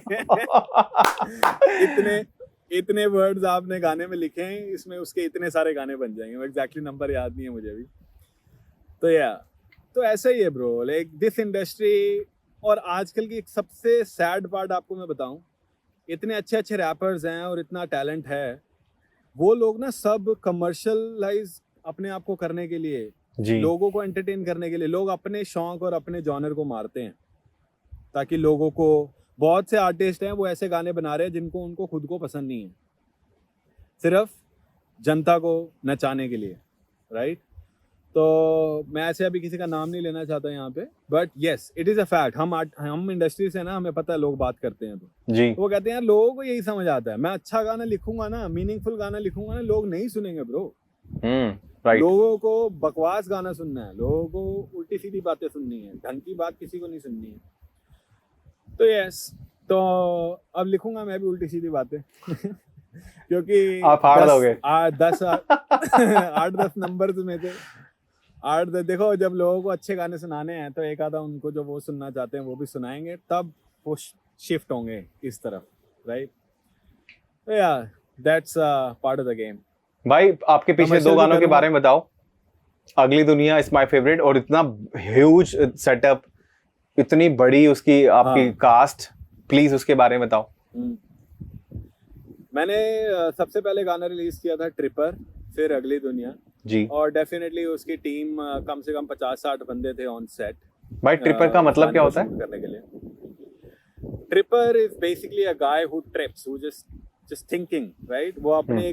इतने वर्ड्स आपने गाने में लिखे हैं, इसमें उसके इतने सारे गाने बन जाएंगे। एग्जैक्टली नंबर याद नहीं है मुझे अभी। तो ऐसा ही है ब्रो, लाइक दिस इंडस्ट्री। और आजकल की सबसे सैड पार्ट आपको मैं बताऊं, इतने अच्छे अच्छे रैपर्स हैं और इतना टैलेंट है, वो लोग ना सब कमर्शियलाइज अपने आप को करने के लिए, लोगों को एंटरटेन करने के लिए, लोग अपने शौक और अपने जॉनर को मारते हैं ताकि लोगों को, बहुत से आर्टिस्ट हैं वो ऐसे गाने बना रहे हैं जिनको उनको खुद को पसंद नहीं है, सिर्फ जनता को नचाने के लिए, राइट। तो मैं ऐसे अभी किसी का नाम नहीं लेना चाहता यहाँ पे, but yes it is a fact. हम इंडस्ट्री से ना, हमें पता है लोग बात करते हैं तो वो कहते हैं यार लोगों को यही समझ आता है, मैं अच्छा गाना लिखूंगा ना, मीनिंगफुल गाना लिखूंगा ना, लोग नहीं सुनेंगे ब्रो। राइट। लोगों को बकवास गाना सुनना है, लोगों को उल्टी सीधी बातें सुननी है, ढंग की बात किसी को नहीं सुननी है। तो यस, तो अब लिखूंगा मैं भी उल्टी सीधी बातें क्योंकि आप फाड़ दोगे 8-10 नंबर्स में थे, 8 देखो, जब लोगों को अच्छे गाने सुनाने हैं तो एक आधा उनको जो वो सुनना चाहते हैं वो भी सुनाएंगे, तब वो शिफ्ट होंगे इस तरफ, राइट। तो यार that's part of the game. भाई आपके पीछे 2 गानों के बारे में बताओ। अगली दुनिया इज माय फेवरेट, और इतना ह्यूज सेटअप, इतनी बड़ी उसकी आपकी कास्ट, प्लीज उसके बारे में बताओ। मैंने सबसे पहले गाना रिलीज किया था ट्रिपर, फिर अगली दुनिया जी, और डेफिनेटली उसकी टीम कम से कम 50-60 बंदे थे ऑन सेट। भाई ट्रिपर का मतलब क्या होता है? करने के लिए Tripper is basically a guy who trips, who just thinking, right. वो अपने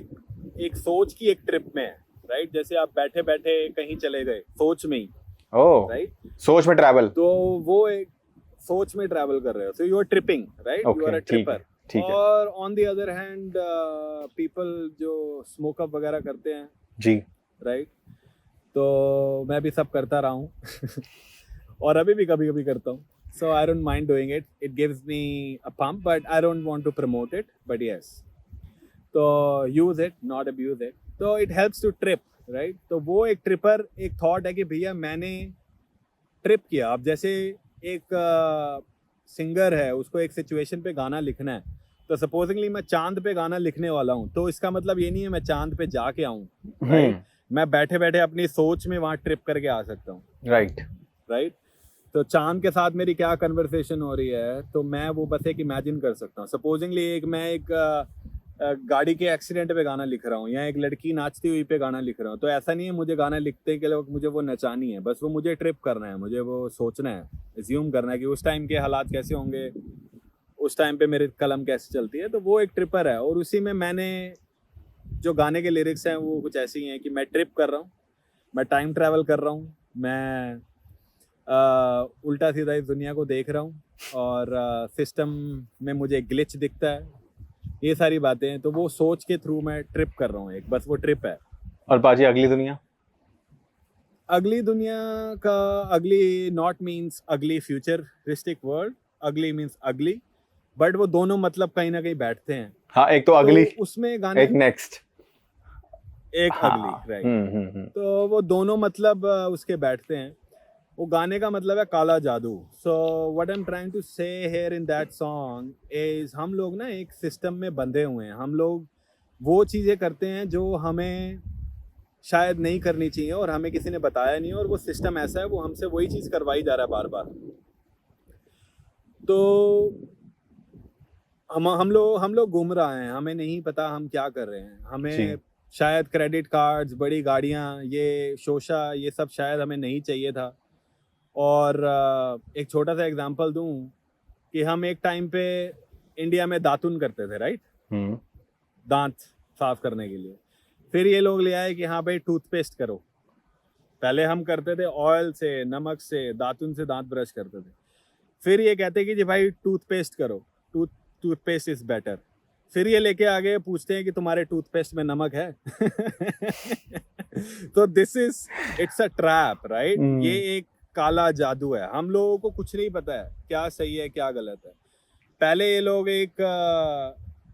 एक सोच की एक ट्रिप में है, राइट। जैसे आप बैठे बैठे कहीं चले गए सोच में ही, राइट, सोच में ट्रैवल, तो वो एक सोच में ट्रैवल कर रहे हो, so you are tripping, right, you are a tripper. और on the other hand people जो स्मोक अप वगैरह करते हैं जी, राइट, तो मैं भी सब करता रहा हूँ और अभी भी कभी कभी करता हूँ। So I don't mind doing it. It gives me a pump, but I don't want to promote it. But yes, so use it, not abuse it. So it helps to trip, right? तो वो एक tripper एक thought है कि भैया मैंने trip किया. अब जैसे एक सिंगर है, उसको एक सिचुएशन पे गाना लिखना है, तो सपोजिंगली मैं चांद पे गाना लिखने वाला हूँ, तो इसका मतलब ये नहीं है मैं चांद पे जाके आऊँ, राइट? मैं बैठे बैठे अपनी सोच में वहाँ ट्रिप करके आ सकता हूँ, राइट. तो चांद के साथ मेरी क्या कन्वर्सेशन हो रही है, तो मैं वो बस एक इमेजिन कर सकता हूँ. सपोजिंगली मैं एक गाड़ी के एक्सीडेंट पे गाना लिख रहा हूँ, या एक लड़की नाचती हुई पे गाना लिख रहा हूँ, तो ऐसा नहीं है मुझे गाना लिखते के लिए मुझे वो नचानी है, बस वो मुझे ट्रिप करना है, मुझे वो सोचना है, एज्यूम करना है कि उस टाइम के हालात कैसे होंगे, उस टाइम पे मेरी कलम कैसे चलती है. तो वो एक ट्रिपर है. और उसी में मैंने जो गाने के लिरिक्स हैं वो कुछ ऐसे ही हैं कि मैं ट्रिप कर रहा हूँ, मैं टाइम ट्रैवल कर रहा हूँ, मैं उल्टा सीधा इस दुनिया को देख रहा हूँ, और सिस्टम में मुझे ग्लिच दिखता है, ये सारी बातें हैं. तो वो सोच के थ्रू मैं ट्रिप कर रहा हूँ, एक बस वो ट्रिप है. और बाजी अगली दुनिया का अगली नॉट मीन्स अगली फ्यूचरिस्टिक वर्ल्ड, अगली मीन्स अगली, बट वो दोनों मतलब कहीं ना कहीं बैठते हैं. हाँ, एक तो अगली, तो उसमें गाने एक नेक्स्ट, एक अगली, राइट. तो वो दोनों मतलब उसके बैठते हैं. वो गाने का मतलब है काला जादू. So what I am trying to say here in that song is, हम लोग ना एक सिस्टम में बंधे हुए हैं. हम लोग वो चीज़ें करते हैं जो हमें शायद नहीं करनी चाहिए, और हमें किसी ने बताया नहीं, और वो सिस्टम ऐसा है, वो हमसे वही चीज़ करवाई जा रहा है बार बार. तो हम लोग घूम रहे हैं, हमें नहीं पता हम क्या कर रहे हैं. हमें शायद क्रेडिट कार्ड्स, बड़ी गाड़ियाँ, ये शोशा, ये सब शायद हमें नहीं चाहिए था. और एक छोटा सा एग्जांपल दूं कि हम एक टाइम पे इंडिया में दातुन करते थे, राइट? दांत साफ करने के लिए. फिर ये लोग ले आए कि हाँ भाई टूथपेस्ट करो. पहले हम करते थे ऑयल से, नमक से, दातुन से दांत ब्रश करते थे. फिर ये कहते कि जी भाई टूथपेस्ट करो, टूथपेस्ट इज बेटर. फिर ये लेके आगे पूछते हैं कि तुम्हारे टूथपेस्ट में नमक है. तो इट्स अ ट्रैप, राइट? ये एक काला जादू है. हम लोगों को कुछ नहीं पता है क्या सही है क्या गलत है. पहले ये लोग एक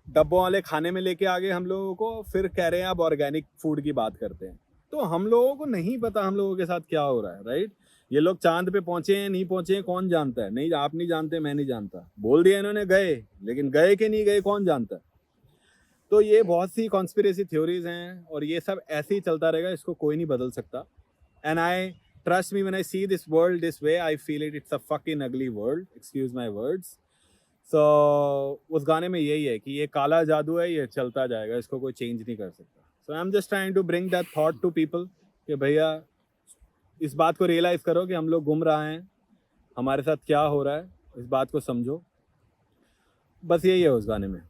डब्बों वाले खाने में लेके आ गए हम लोगों को, फिर कह रहे हैं अब ऑर्गेनिक फूड की बात करते हैं. तो हम लोगों को नहीं पता हम लोगों के साथ क्या हो रहा है, राइट? ये लोग चांद पे पहुंचे हैं नहीं पहुंचे हैं कौन जानता है. नहीं, आप नहीं जानते, मैं नहीं जानता. बोल दिया इन्होंने गए, लेकिन गए कि नहीं गए कौन जानता है. तो ये बहुत सी कॉन्स्पिरेसी थ्योरीज हैं, और ये सब ऐसे ही चलता रहेगा, इसको कोई नहीं बदल सकता. And I trust me, when I see this world this way, I feel it's a fucking ugly world, excuse my words. So उस गाने में यही है कि ये काला जादू है, ये चलता जाएगा, इसको कोई चेंज नहीं कर सकता. So I'm just trying to bring that thought to people कि भैया इस बात को रियलाइज करो कि हम लोग घूम रहे हैं, हमारे साथ क्या हो रहा है, इस बात को समझो. बस यही है उस गाने में.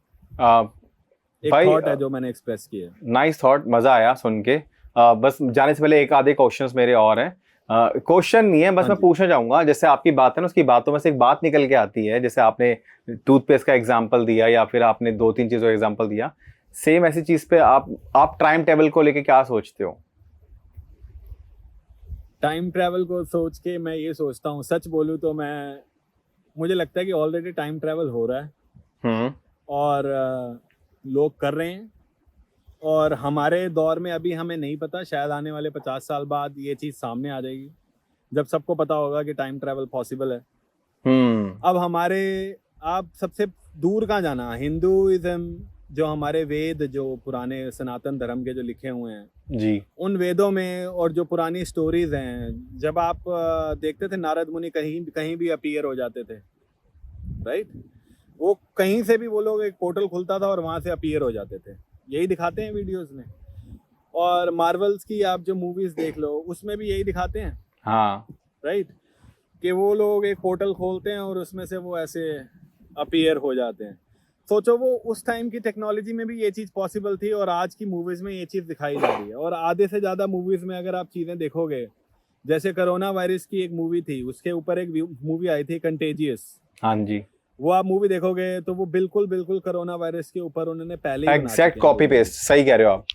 एक थॉट है जो मैंने एक्सप्रेस किया है. नाइस थॉट, मजा आया सुन के. बस जाने से पहले एक आधे क्वेश्चंस मेरे और हैं. क्वेश्चन नहीं है, बस मैं पूछना चाहूंगा, जैसे आपकी बात है ना, उसकी बातों में से एक बात निकल के आती है. जैसे आपने टूथपेस्ट का एग्जांपल दिया, या फिर आपने 2-3 चीजों का एग्जांपल दिया. सेम ऐसी चीज पे आप टाइम ट्रेवल को लेके क्या सोचते हो? टाइम ट्रैवल को सोच के मैं ये सोचता हूँ, सच बोलूँ तो मुझे लगता है कि ऑलरेडी टाइम ट्रैवल हो रहा है. और लोग कर रहे हैं, और हमारे दौर में अभी हमें नहीं पता, शायद आने वाले 50 साल बाद ये चीज़ सामने आ जाएगी, जब सबको पता होगा कि टाइम ट्रैवल पॉसिबल है. अब आप सबसे दूर कहाँ जाना, हिंदुइज्म, जो हमारे वेद, जो पुराने सनातन धर्म के जो लिखे हुए हैं जी, उन वेदों में, और जो पुरानी स्टोरीज हैं, जब आप देखते थे नारद मुनि कहीं भी अपीयर हो जाते थे, राइट? वो कहीं से भी वो लोग, एक पोर्टल खुलता था और वहाँ से अपीयर हो जाते थे. यही दिखाते हैं वीडियोस में. और मार्वल्स की आप जो मूवीज देख लो, उसमें भी यही दिखाते हैं. हाँ, राइट, कि वो लोग एक पोर्टल खोलते हैं और उसमें से वो ऐसे अपीयर हो जाते हैं. सोचो वो उस टाइम की टेक्नोलॉजी में भी ये चीज़ पॉसिबल थी, और आज की मूवीज में ये चीज़ दिखाई जा रही है. और आधे से ज़्यादा मूवीज में अगर आप चीज़ें देखोगे, जैसे कोरोना वायरस की एक मूवी थी, उसके ऊपर एक मूवी आई थी कंटेजियस. हाँ जी, वो आप मूवी देखोगे तो वो बिल्कुल कोरोना वायरस के ऊपर उन्होंने पहले एग्जैक्ट कॉपी पेस्ट, सही कह रहे हो आप.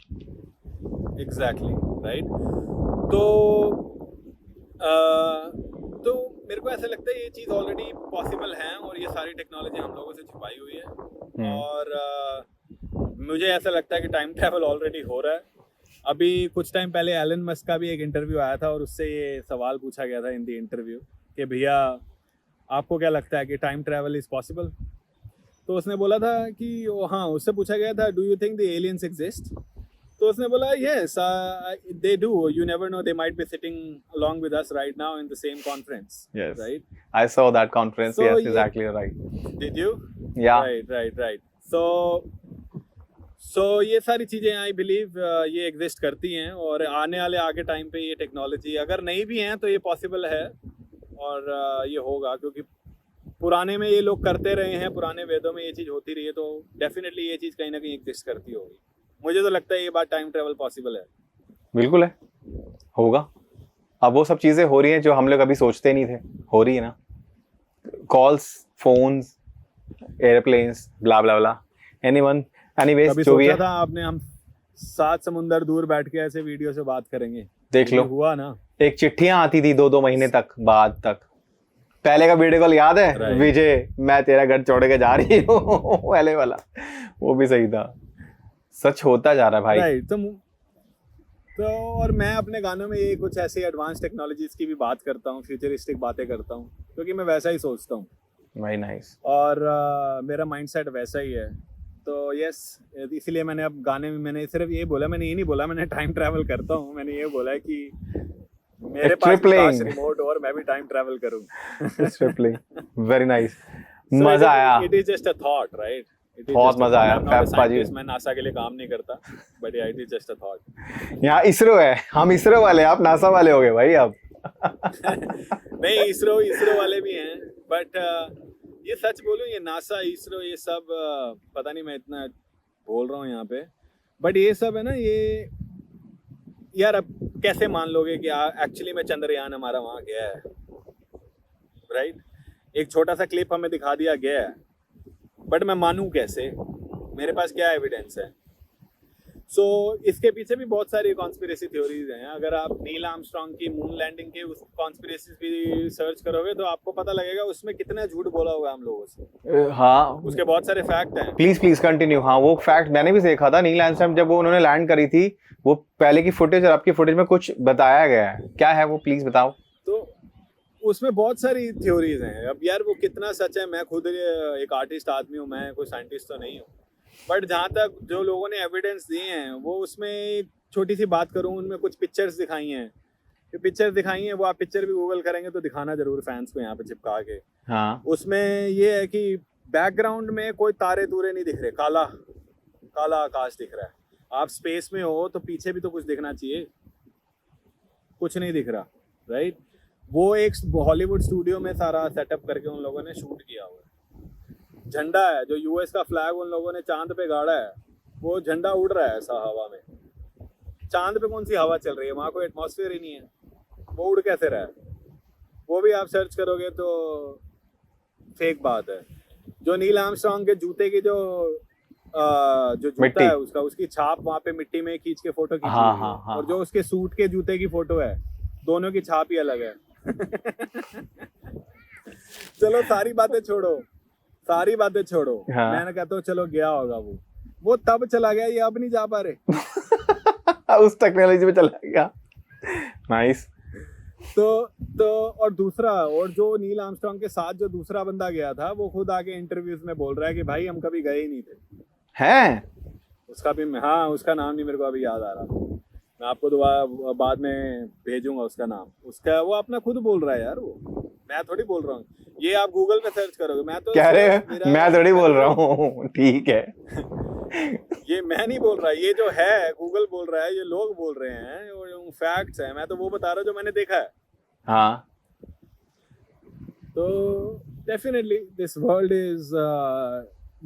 Exactly, right. तो मेरे को ऐसा लगता है ये चीज़ ऑलरेडी पॉसिबल है और ये सारी टेक्नोलॉजी हम लोगों से छुपाई हुई है। और मुझे ऐसा लगता है कि टाइम ट्रैवल ऑलरेडी हो रहा है। अभी कुछ टाइम पहले एलन मस्क का भी एक इंटरव्यू आया था और उससे ये सवाल पूछा गया था इन दी इंटरव्यू कि भैया आपको क्या लगता है कि टाइम ट्रैवल इज़ पॉसिबल। तो उसने बोला था कि हाँ, उससे पूछा गया था do you think the aliens exist. तो उसने बोला yes they do, you never know, they might be sitting along with us right now in the same conference. Yes. Right? I saw that conference. So, yes, ये- exactly right. Did you? Yeah. Right. So ये सारी चीज़ें I believe ये exist करती हैं और आने वाले आगे टाइम पे ये टेक्नोलॉजी अगर नहीं भी हैं तो ये पॉसिबल है और ये होगा, क्योंकि पुराने में ये लोग करते रहे हैं, पुराने वेदों में ये चीज़ होती रही है, तो डेफिनेटली ये चीज़ कहीं ना कहीं एग्जिस्ट करती होगी। मुझे तो लगता है ये बात टाइम ट्रेवल पॉसिबल है। बिल्कुल है, होगा। अब वो सब चीजें हो रही हैं जो हम लोग अभी सोचते नहीं थे, हो रही है ना। कॉल्स, फोन्स, एयरप्लेन्स, ब्ला ब्ला ब्ला। एनीवेज कभी जो भी सोचा है, था आपने हम 7 समुंदर दूर बैठ के ऐसे वीडियो से बात करेंगे? देख ये लो। हुआ ना। एक चिट्ठियां आती थी 2-2 महीने तक बाद तक। पहले का वीडियो कॉल याद है? Right. विजय मैं तेरा घर छोड़ के जा रही हूँ पहले वाला, वो भी सही था। सच होता जा रहा है भाई। राइट। तो और मैं अपने गानों में ये कुछ ऐसी एडवांस टेक्नोलॉजीज की भी बात करता हूँ, फ्यूचरिस्टिक बातें करता हूँ, क्योंकि मैं वैसा ही सोचता हूँ वेरी नाइस। और मेरा माइंडसेट वैसा ही है। तो यस, इसीलिए मैंने अब गाने में मैंने सिर्फ ये बोला, मैंने ये नहीं बोला मैंने टाइम ट्रैवल करता हूँ, मैंने ये बोला है कि मेरे पास काश रिमोट और मैं भी टाइम ट्रैवल करूँ। Tripling, very nice. मजा आया, it is just a thought, right? बहुत मजा आया। पापा जी, मैं नासा के लिए काम नहीं करता, but it is just a thought. यहाँ इसरो है, हम इसरो वाले, आप नासा वाले हो गए भाई अब। नहीं, इसरो वाले भी हैं, बट ये सच बोलूं, ये नासा, इसरो, ये सब पता नहीं मैं इतना बोल रहा हूँ यहाँ पे, बट ये सब है ना, ये यार अब कैसे मान लोगे कि एक्चुअली में चंद्रयान हमारा वहाँ गया है, राइट? एक छोटा सा क्लिप हमें दिखा दिया गया है, बट मैं मानूं कैसे? मेरे पास क्या एविडेंस है? सो इसके पीछे भी बहुत सारी कॉन्स्पिरेसी थ्योरीज हैं। अगर आप नील आर्मस्ट्रॉन्ग की मून लैंडिंग के उस कॉन्स्पिरेसी भी सर्च करोगे तो आपको पता लगेगा उसमें कितना झूठ बोला होगा हम लोगों से। हाँ, उसके बहुत सारे फैक्ट हैं। Please continue. हाँ, वो फैक्ट मैंने भी देखा था। नील आर्मस्ट्रॉन्ग जब वो उन्होंने लैंड करी थी, वो पहले की फुटेज और आपकी फुटेज में कुछ बताया गया है, क्या है वो प्लीज बताओ। तो उसमें बहुत सारी थ्योरीज हैं। अब यार वो कितना सच है, मैं खुद एक आर्टिस्ट आदमी हूँ, मैं कोई साइंटिस्ट तो नहीं हूँ, बट जहाँ तक जो लोगों ने एविडेंस दिए हैं वो उसमें छोटी सी बात करूँ, उनमें कुछ पिक्चर्स दिखाई हैं। जो पिक्चर्स दिखाई हैं वो आप पिक्चर भी गूगल करेंगे तो दिखाना जरूर फैंस को यहाँ पे चिपका के। हाँ, उसमें ये है कि बैकग्राउंड में कोई तारे तूरे नहीं दिख रहे, काला काला आकाश दिख रहा है। आप स्पेस में हो तो पीछे भी तो कुछ दिखना चाहिए, कुछ नहीं दिख रहा, राइट? वो एक हॉलीवुड स्टूडियो में सारा सेटअप करके उन लोगों ने शूट किया हुआ है। झंडा है जो यूएस का फ्लैग उन लोगों ने चांद पे गाड़ा है, वो झंडा उड़ रहा है ऐसा हवा में। चांद पे कौन सी हवा चल रही है? वहाँ कोई एटमॉस्फेयर ही नहीं है, वो उड़ कैसे रहा है? वो भी आप सर्च करोगे तो फेक बात है। जो नील आर्मस्ट्रॉन्ग के जूते की जो जूता है उसका, उसकी छाप वहाँ पे मिट्टी में खींच के फोटो खींची हाँ, हुई है। हाँ, हाँ, और जो उसके सूट के जूते की फोटो है, दोनों की छाप ही अलग है। चलो सारी बातें छोड़ो, हाँ। मैं कहता हूँ चलो गया होगा वो तब चला गया, ये अब नहीं जा पा रहे। उस टेक्नोलॉजी में चला गया। नाइस। तो और दूसरा, और जो नील आर्मस्ट्रॉन्ग के साथ जो दूसरा बंदा गया था, वो खुद आके इंटरव्यूज में बोल रहा है कि भाई हम कभी गए ही नहीं थे। हैं? उसका भी, हाँ, उसका नाम नहीं मेरे को अभी याद आ रहा, मैं आपको दोबारा बाद में भेजूंगा उसका नाम। उसका वो अपना खुद बोल रहा है यार, वो मैं थोड़ी बोल रहा हूँ। ये आप गूगल पे सर्च करोगे, मैं तो कह रहे मैं थोड़ी बोल रहा हूँ, ठीक है। ये मैं नहीं बोल रहा, ये जो है गूगल बोल रहा है, ये लोग बोल रहे हैं, और फैक्ट्स हैं। मैं तो वो बता रहा हूँ जो मैंने देखा है। हाँ, तो definitely this world is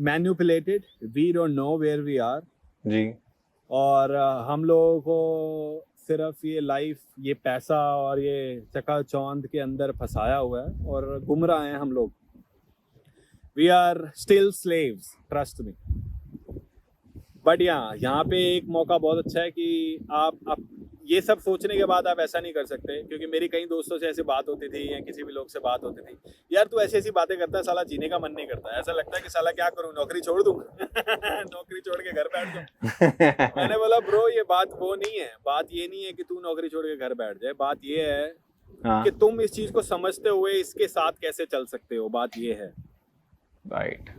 manipulated, we don't know where we are जी। और हम लोगों को सिर्फ ये लाइफ, ये पैसा और ये चकाचौंध के अंदर फंसाया हुआ है और घूम रहे हैं हम लोग। We are still slaves, trust me. But यहाँ पे एक मौका बहुत अच्छा है कि आप ये सब सोचने के बाद आप ऐसा नहीं कर सकते, क्योंकि मेरी कई दोस्तों से ऐसी बात होती थी या किसी भी लोग से बात होती थी, यार तू ऐसी ऐसी बातें करता है, साला जीने का मन नहीं करता, ऐसा लगता है कि साला क्या करूं, नौकरी छोड़ दूं नौकरी छोड़ के घर बैठ जाऊं। मैंने बोला ब्रो ये बात वो नहीं है, बात ये नहीं है कि तू नौकरी छोड़ के घर बैठ जाए, बात ये है कि तुम इस चीज को समझते हुए इसके साथ कैसे चल सकते हो, बात ये है। राइट।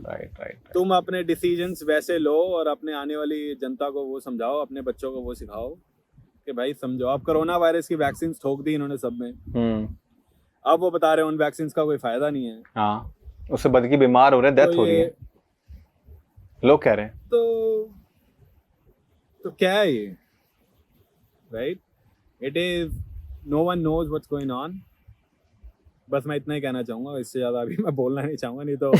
तुम अपने डिसीजंस वैसे लो और अपने आने वाली जनता को वो समझाओ, अपने बच्चों को वो सिखाओ कि भाई समझो। अब कोरोना वायरस की वैक्सीन ठोक दी इन्होंने सब में, अब वो बता रहे हैं उन वैक्सीन का कोई फायदा नहीं है। हाँ, उससे बल्कि बीमार हो रहे हैं, डेथ हो रही है, लोग कह रहे हैं। तो क्या है ये, right? It is no one knows what's going on. बस मैं इतना ही कहना चाहूंगा, इससे ज्यादा अभी मैं बोलना नहीं चाहूंगा, नहीं तो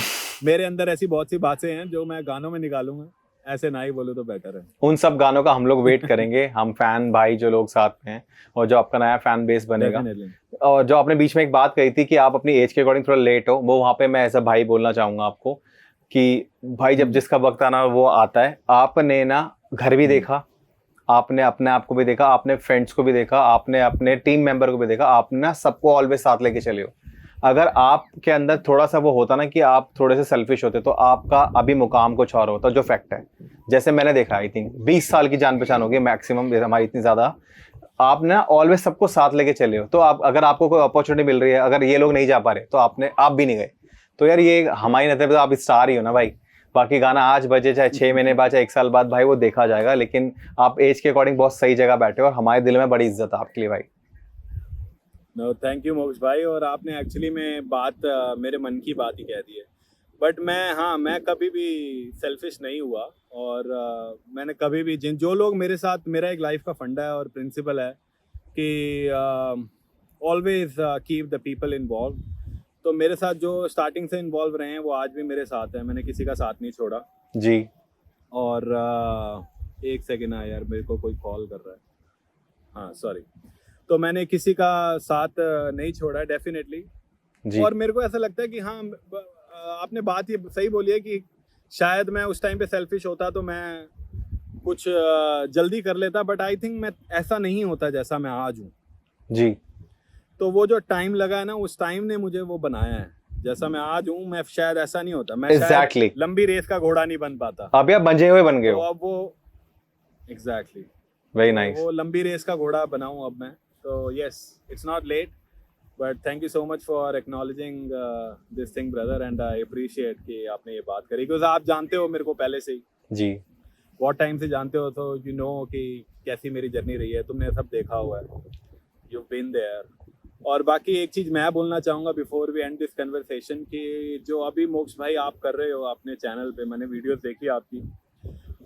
मेरे अंदर ऐसी बहुत सी बातें हैं जो मैं गानों में निकालूंगा, ऐसे ना ही बोलूं तो बेटर है। उन सब गानों का हम लोग वेट करेंगे, हम फैन भाई जो लोग साथ में हैं, और जो आपका नया फैन बेस बनेगा। और जो आपने बीच में एक बात कही थी कि आप अपनी एज के अकॉर्डिंग थोड़ा लेट हो, वो वहाँ पे मैं ऐसा भाई बोलना चाहूंगा आपको कि भाई जब जिसका वक्त आना वो आता है। आपने ना घर भी देखा, आपने अपने आप को भी देखा, आपने फ्रेंड्स को भी देखा, आपने अपने टीम मेंबर को भी देखा, आपने ना सबको ऑलवेज साथ लेके चले हो। अगर आपके अंदर थोड़ा सा वो होता ना कि आप थोड़े से सेल्फिश होते, तो आपका अभी मुकाम कुछ और होता, जो फैक्ट है। जैसे मैंने देखा, आई थिंक 20 साल की जान पहचान होगी मैक्सिमम हमारी, इतनी ज़्यादा आप ना ऑलवेज सबको साथ लेके चले हो। तो आप अगर आपको कोई अपॉर्चुनिटी मिल रही है, अगर ये लोग नहीं जा पा रहे तो आप भी नहीं गए, तो यार ये हमारी नजर में तो आप स्टार ही हो ना भाई। बाकी गाना आज बजे, चाहे 6 महीने बाद, चाहे 1 साल बाद, भाई वो देखा जाएगा, लेकिन आप एज के अकॉर्डिंग बहुत सही जगह बैठे हो और हमारे दिल में बड़ी इज्जत है आपके लिए भाई। नो थैंक यू मोक्ष भाई, और आपने एक्चुअली में बात मेरे मन की बात ही कह दी है। बट मैं कभी भी सेल्फिश नहीं हुआ, और मैंने कभी भी जो लोग मेरे साथ, मेरा एक लाइफ का फंडा है और प्रिंसिपल है कि always keep the people involve. तो मेरे साथ जो स्टार्टिंग से इन्वॉल्व रहे हैं वो आज भी मेरे साथ हैं, मैंने किसी का साथ नहीं छोड़ा जी। और एक सेकेंड है यार, मेरे को कोई कॉल कर रहा है, हाँ सॉरी। तो मैंने किसी का साथ नहीं छोड़ा डेफिनेटली। और मेरे को ऐसा लगता है कि हाँ, आपने बात ये सही बोली है कि शायद मैं उस टाइम पे सेल्फिश होता तो मैं कुछ जल्दी कर लेता, बट आई थिंक मैं ऐसा नहीं होता जैसा मैं आज हूँ जी। तो वो जो टाइम लगा है ना, उस टाइम ने मुझे वो बनाया है जैसा मैं आज हूँ। मैं शायद ऐसा नहीं होता, मैं exactly. शायद लंबी रेस का घोड़ा नहीं बन पाता। अब आप बंजे हुए बन गए हो। तो अब वो एग्जैक्टली वेरी नाइस, वो लंबी रेस का घोड़ा बनाऊं अब मैं। तो yes, it's not let, but thank you so much for acknowledging this thing brother, and I appreciate कि आपने ये बात करी, बिकॉज आप जानते हो मेरे को पहले से ही जी, बहुत टाइम से जानते हो, तो यू नो कि कैसी मेरी जर्नी रही है, तुमने सब देखा हुआ है, यू बीन देयर। और बाकी एक चीज़ मैं बोलना चाहूँगा before we end this conversation, कि जो अभी मोक्ष भाई आप कर रहे हो अपने चैनल पे, मैंने वीडियोस देखी आपकी,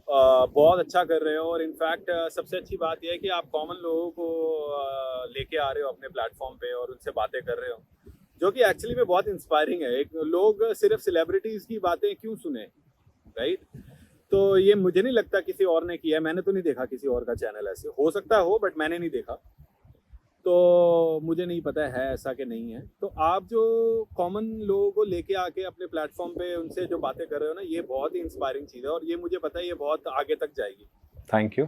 बहुत अच्छा कर रहे हो। और इनफैक्ट सबसे अच्छी बात यह है कि आप कॉमन लोगों को लेके आ रहे हो अपने प्लेटफॉर्म पे और उनसे बातें कर रहे हो, जो कि एक्चुअली में बहुत इंस्पायरिंग है। एक लोग सिर्फ सेलिब्रिटीज़ की बातें क्यों सुने, राइट? तो ये मुझे नहीं लगता किसी और ने किया है, मैंने तो नहीं देखा किसी और का चैनल ऐसे, हो सकता हो बट मैंने नहीं देखा, तो मुझे नहीं पता है ऐसा कि नहीं है। तो आप जो कॉमन लोगों को लेके आके अपने प्लेटफॉर्म पे उनसे जो बातें कर रहे हो ना, ये बहुत ही इंस्पायरिंग चीज़ है, और ये मुझे पता है ये बहुत आगे तक जाएगी। Thank you.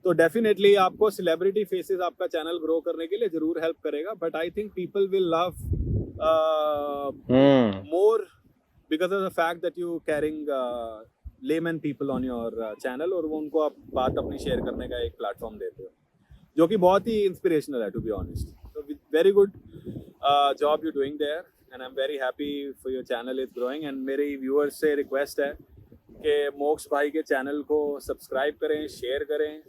तो डेफिनेटली आपको सेलिब्रिटी फेसेस आपका चैनल ग्रो करने के लिए जरूर हेल्प करेगा, but I think people will love more because of the fact that you carrying layman people on your channel, और वो उनको आप बात अपनी शेयर करने का एक प्लेटफॉर्म देते हो, जो कि बहुत ही इंस्पिरेशनल है टू बी ऑनेस्ट। तो very good job you doing there, and I am very happy for your channel is growing. एंड मेरे व्यूअर्स से रिक्वेस्ट है कि मोक्ष भाई के चैनल को सब्सक्राइब करें, शेयर करें,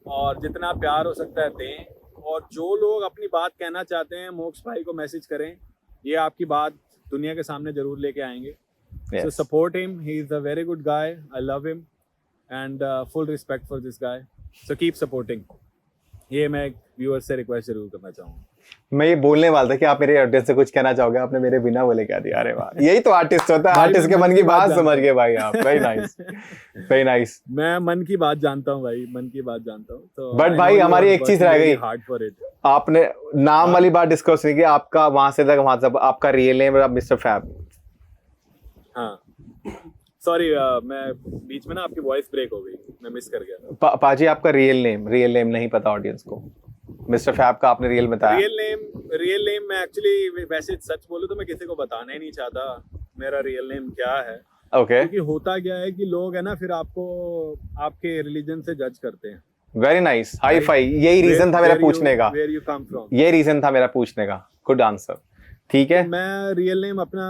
और जितना प्यार हो सकता है दें। और जो लोग अपनी बात कहना चाहते हैं, मोक्ष भाई को मैसेज करें, ये आपकी बात दुनिया के सामने जरूर लेके आएंगे। So support him, he is a very good guy, I love him, and full respect for this guy, so keep supporting. ये मैं व्यूअर से रिक्वेस्ट जरूर करना चाहूँगा। मैं ये बोलने वाला था कि आप मेरे ऑडियंस से कुछ कहना चाहोगे, आपने मेरे बिना बोले कह दिया। अरे वाह, यही तो आर्टिस्ट होता है, आर्टिस्ट के मन की बात समझ गए भाई आप। Very nice, very nice. मैं मन की बात जानता हूँ भाई, मन की बात जानता हूँ। तो बट भाई हमारी एक चीज रह गई, हार्ड फॉर इट। आपने नाम वाली बात डिस्कस नहीं की, आपका वहां से तक, वहां से आपका रियल नेम मिस्टर फैब। हाँ, सॉरी मैं बीच में ना आपकी वॉइस ब्रेक हो गई, मैं मिस कर गया। पाजी आपका रियल नेम नहीं पता ऑडियंस को। मिस्टर फैब का आपने रियल बताया। रियल नेम मैं एक्चुअली वैसे सच बोलूं तो मैं किसी को बताना ही नहीं चाहता मेरा रियल नेम क्या है। ओके। क्योंकि होता क्या है कि लोग है ना फिर आपको आपके रिलीजन से जज करते हैं। Very nice, hi fi. यही रीजन था मेरा पूछने का। वेयर यू कम फ्रॉम, ये रीजन था मेरा पूछने का। Good answer. ठीक है। तो मैं रियल नेम अपना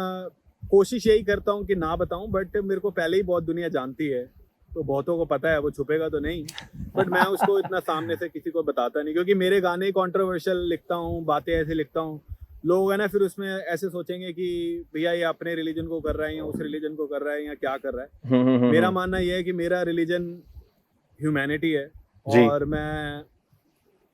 कोशिश यही करता हूँ कि ना बताऊं, बट मेरे को पहले ही बहुत दुनिया जानती है तो बहुतों को पता है, वो छुपेगा तो नहीं। बट मैं उसको इतना सामने से किसी को बताता नहीं, क्योंकि मेरे गाने कंट्रोवर्शियल लिखता हूँ, बातें ऐसे लिखता हूँ, लोग है ना फिर उसमें ऐसे सोचेंगे कि भैया ये अपने रिलीजन को कर रहा है या उस रिलीजन को कर रहा है या क्या कर रहा है। मेरा मानना यह है कि मेरा रिलीजन ह्यूमैनिटी है और मैं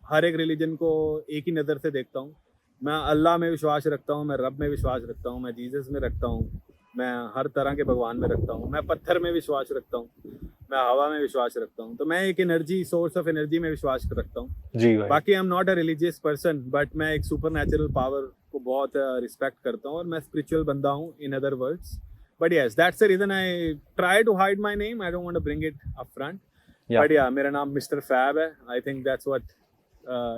हर एक रिलीजन को एक ही नज़र से देखता हूँ। मैं अल्लाह में विश्वास रखता हूँ, मैं रब में विश्वास रखता हूँ, मैं जीसस में रखता हूँ, मैं हर तरह के भगवान में रखता हूँ, मैं पत्थर में विश्वास रखता हूँ, मैं हवा में विश्वास रखता हूँ। तो मैं एक एनर्जी, सोर्स ऑफ एनर्जी में विश्वास रखता हूँ जी भाई। बाकी I am not a religious person, but मैं एक सुपर नेचुरल पावर को बहुत रिस्पेक्ट करता हूँ और मैं स्पिरिचुअल बंदा हूँ, in other words. But yes, that's the reason I try to hide my name, I don't want to bring it up front. But yeah मेरा नाम मिस्टर फैब है। आई थिंक दैट्स व्हाट,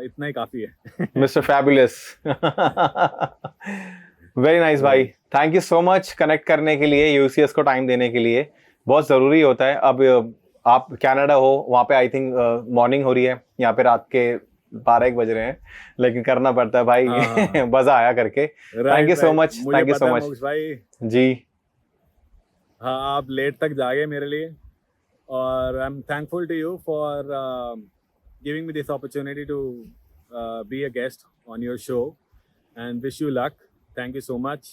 इतना ही काफी है। Mister fabulous. Very nice भाई, thank you so much connect करने के लिए, यूसीएस को टाइम देने के लिए। बहुत ज़रूरी होता है। अब आप कनाडा हो, वहाँ पे आई थिंक मॉर्निंग हो रही है, यहाँ पे रात के 12-1 बज रहे हैं, लेकिन करना पड़ता है भाई। मज़ा आया करके। Thank you so much, thank you so much भाई जी। हाँ, आप लेट तक जागे मेरे लिए और I am thankful to you for giving me this opportunity to be a guest on your show and wish you luck. Thank you so much.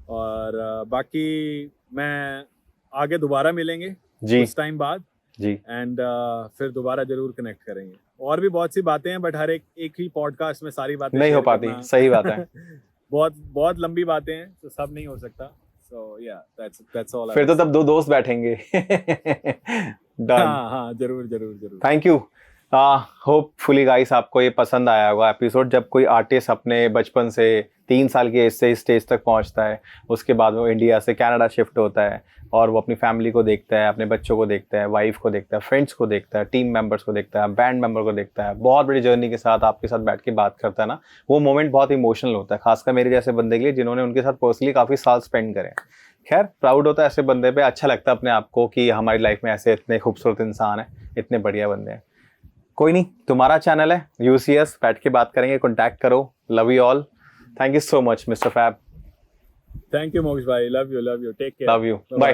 और बाकी मैं आगे दोबारा मिलेंगे जी कुछ टाइम बाद जी, एंड फिर दोबारा जरूर कनेक्ट करेंगे। और भी बहुत सी बातें हैं, बट हर एक ही पॉडकास्ट में सारी बातें नहीं हो share पाती, करना सही बात है। बहुत लंबी बातें हैं तो सब नहीं हो सकता। सो या दैट्स ऑल। फिर तो तब 2 दोस्त बैठेंगे। डन। हाँ, जरूर। Thank you. होपफुली गाइस आपको ये पसंद आया होगा एपिसोड। जब कोई आर्टिस्ट अपने बचपन से 3 साल की एज से इस स्टेज तक पहुंचता है, उसके बाद वो इंडिया से कनाडा शिफ्ट होता है और वो अपनी फैमिली को देखता है, अपने बच्चों को देखता है, वाइफ को देखता है, फ्रेंड्स को देखता है, टीम मेंबर्स को देखता है, बैंड मेंबर को देखता है, बहुत बड़ी जर्नी के साथ आपके साथ बैठ के बात करता है ना, वो मोमेंट बहुत इमोशनल होता है, खासकर मेरे जैसे बंदे के लिए जिन्होंने उनके साथ पर्सनली काफ़ी साल स्पेंड करे। खैर, प्राउड होता है ऐसे बंदे पे, अच्छा लगता है अपने आप को कि हमारी लाइफ में ऐसे इतने खूबसूरत इंसान हैं, इतने बढ़िया बंदे हैं। कोई नहीं, तुम्हारा चैनल है यूसीएस, बैठ के बात करेंगे, कॉन्टैक्ट करो। Love you all, thank you so much mister Fab. Thank you Moksh भाई, love you, take care, love you, bye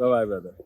bye brother.